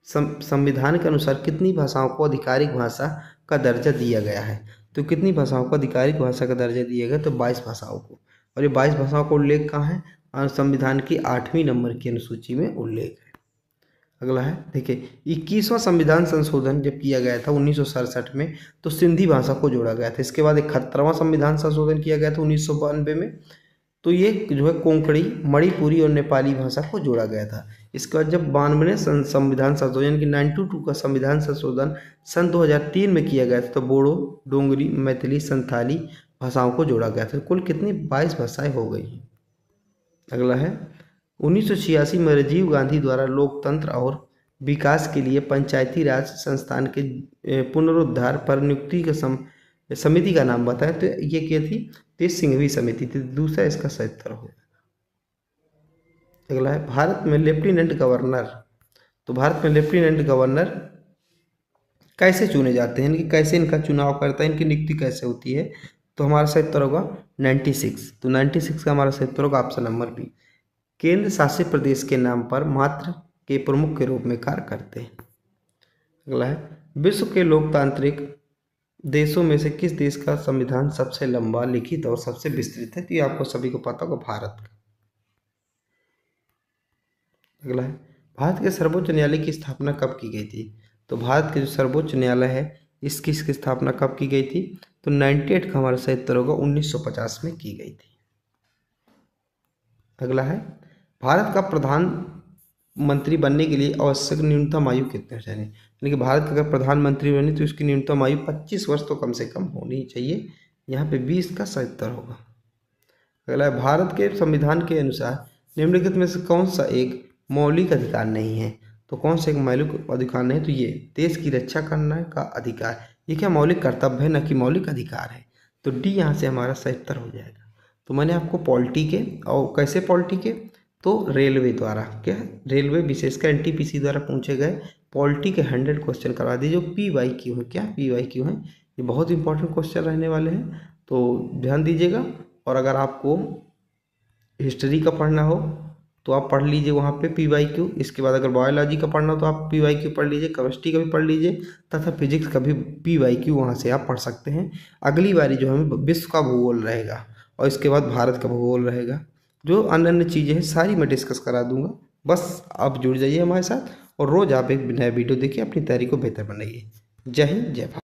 संविधान के अनुसार कितनी भाषाओं को आधिकारिक भाषा का दर्जा दिया गया है। तो कितनी भाषाओं को आधिकारिक भाषा का दर्जा दिया गया, तो 22 भाषाओं को। और ये 22 भाषाओं का उल्लेख कहाँ है, संविधान की 8वीं नंबर की अनुसूची में उल्लेख है। अगला है, देखिए 21वां संविधान संशोधन जब किया गया था 1967 में, तो सिंधी भाषा को जोड़ा गया था। इसके बाद 71वां संविधान संशोधन किया गया था 1992 में, तो ये जो है कोंकणी, मणिपुरी और नेपाली भाषा को जोड़ा गया था। इसके बाद जब 92वें संविधान संशोधन यानी कि 92 का संविधान संशोधन सन 2003 में किया गया था, तो बोडो, डोंगरी, मैथिली, संथाली भाषाओं को जोड़ा गया था। कुल कितनी, 22 भाषाएं हो गई हैं। अगला है, 1986 में राजीव गांधी द्वारा लोकतंत्र और विकास के लिए पंचायती राज संस्थान के पुनरुद्धार पर नियुक्ति का समिति का नाम बताएं। तो ये क्या थी, तो सिंघवी समिति थी। दूसरा इसका 77 होगा। अगला है, भारत में लेफ्टिनेंट गवर्नर। तो भारत में लेफ्टिनेंट गवर्नर कैसे चुने जाते हैं, इनकी कैसे इनका चुनाव करता है, इनकी नियुक्ति कैसे होती है। तो हमारा 77 होगा 96। तो 96 का हमारा 77 होगा ऑप्शन नंबर बी। केंद्र शासित प्रदेश के नाम पर मात्र के प्रमुख के रूप में कार्य करते हैं। अगला है, विश्व के लोकतांत्रिक देशों में से किस देश का संविधान सबसे लंबा, लिखित और सबसे विस्तृत है। तो ये आपको सभी को पता होगा, भारत का। अगला है, भारत के सर्वोच्च न्यायालय की स्थापना कब की गई थी। तो भारत के जो सर्वोच्च न्यायालय है इसकी स्थापना कब की गई थी। तो 98 का हमारा 77 होगा 1950 में की गई थी। अगला है, भारत का प्रधानमंत्री बनने के लिए आवश्यक न्यूनतम आयु कितनी चाहिए। यानी कि भारत का अगर प्रधानमंत्री बने तो इसकी न्यूनतम आयु 25 वर्ष तो कम से कम होनी चाहिए। यहाँ पे 20 का 77 होगा। अगला है, भारत के संविधान के अनुसार निम्नलिखित में से कौन सा एक मौलिक अधिकार नहीं है। तो कौन सा एक मौलिक अधिकार नहीं है, तो ये देश की रक्षा करने का अधिकार। ये क्या मौलिक कर्तव्य है, न कि मौलिक अधिकार है। तो डी यहाँ से हमारा 77 हो जाएगा। तो मैंने आपको पॉलिटी के, और कैसे पॉलिटी के, तो रेलवे द्वारा, क्या रेलवे विशेषकर एनटीपीसी द्वारा पूछे गए पॉलिटी के 100 क्वेश्चन करवा दीजिए। जो PYQ है, क्या PYQ है, ये बहुत इंपॉर्टेंट क्वेश्चन रहने वाले हैं, तो ध्यान दीजिएगा। और अगर आपको हिस्ट्री का पढ़ना हो तो आप पढ़ लीजिए वहाँ पे PYQ। इसके बाद अगर बायोलॉजी का पढ़ना हो तो आप PYQ पढ़ लीजिए, केमिस्ट्री का भी पढ़ लीजिए, तथा फिजिक्स का भी PYQ वहाँ से आप पढ़ सकते हैं। अगली बारी जो हमें विश्व का भूगोल रहेगा और इसके बाद भारत का भूगोल रहेगा। जो अन्य अन्य चीज़ें हैं सारी मैं डिस्कस करा दूंगा। बस आप जुड़ जाइए हमारे साथ और रोज़ आप एक नया वीडियो देखिए, अपनी तैयारी को बेहतर बनाइए। जय हिंद, जय भारत।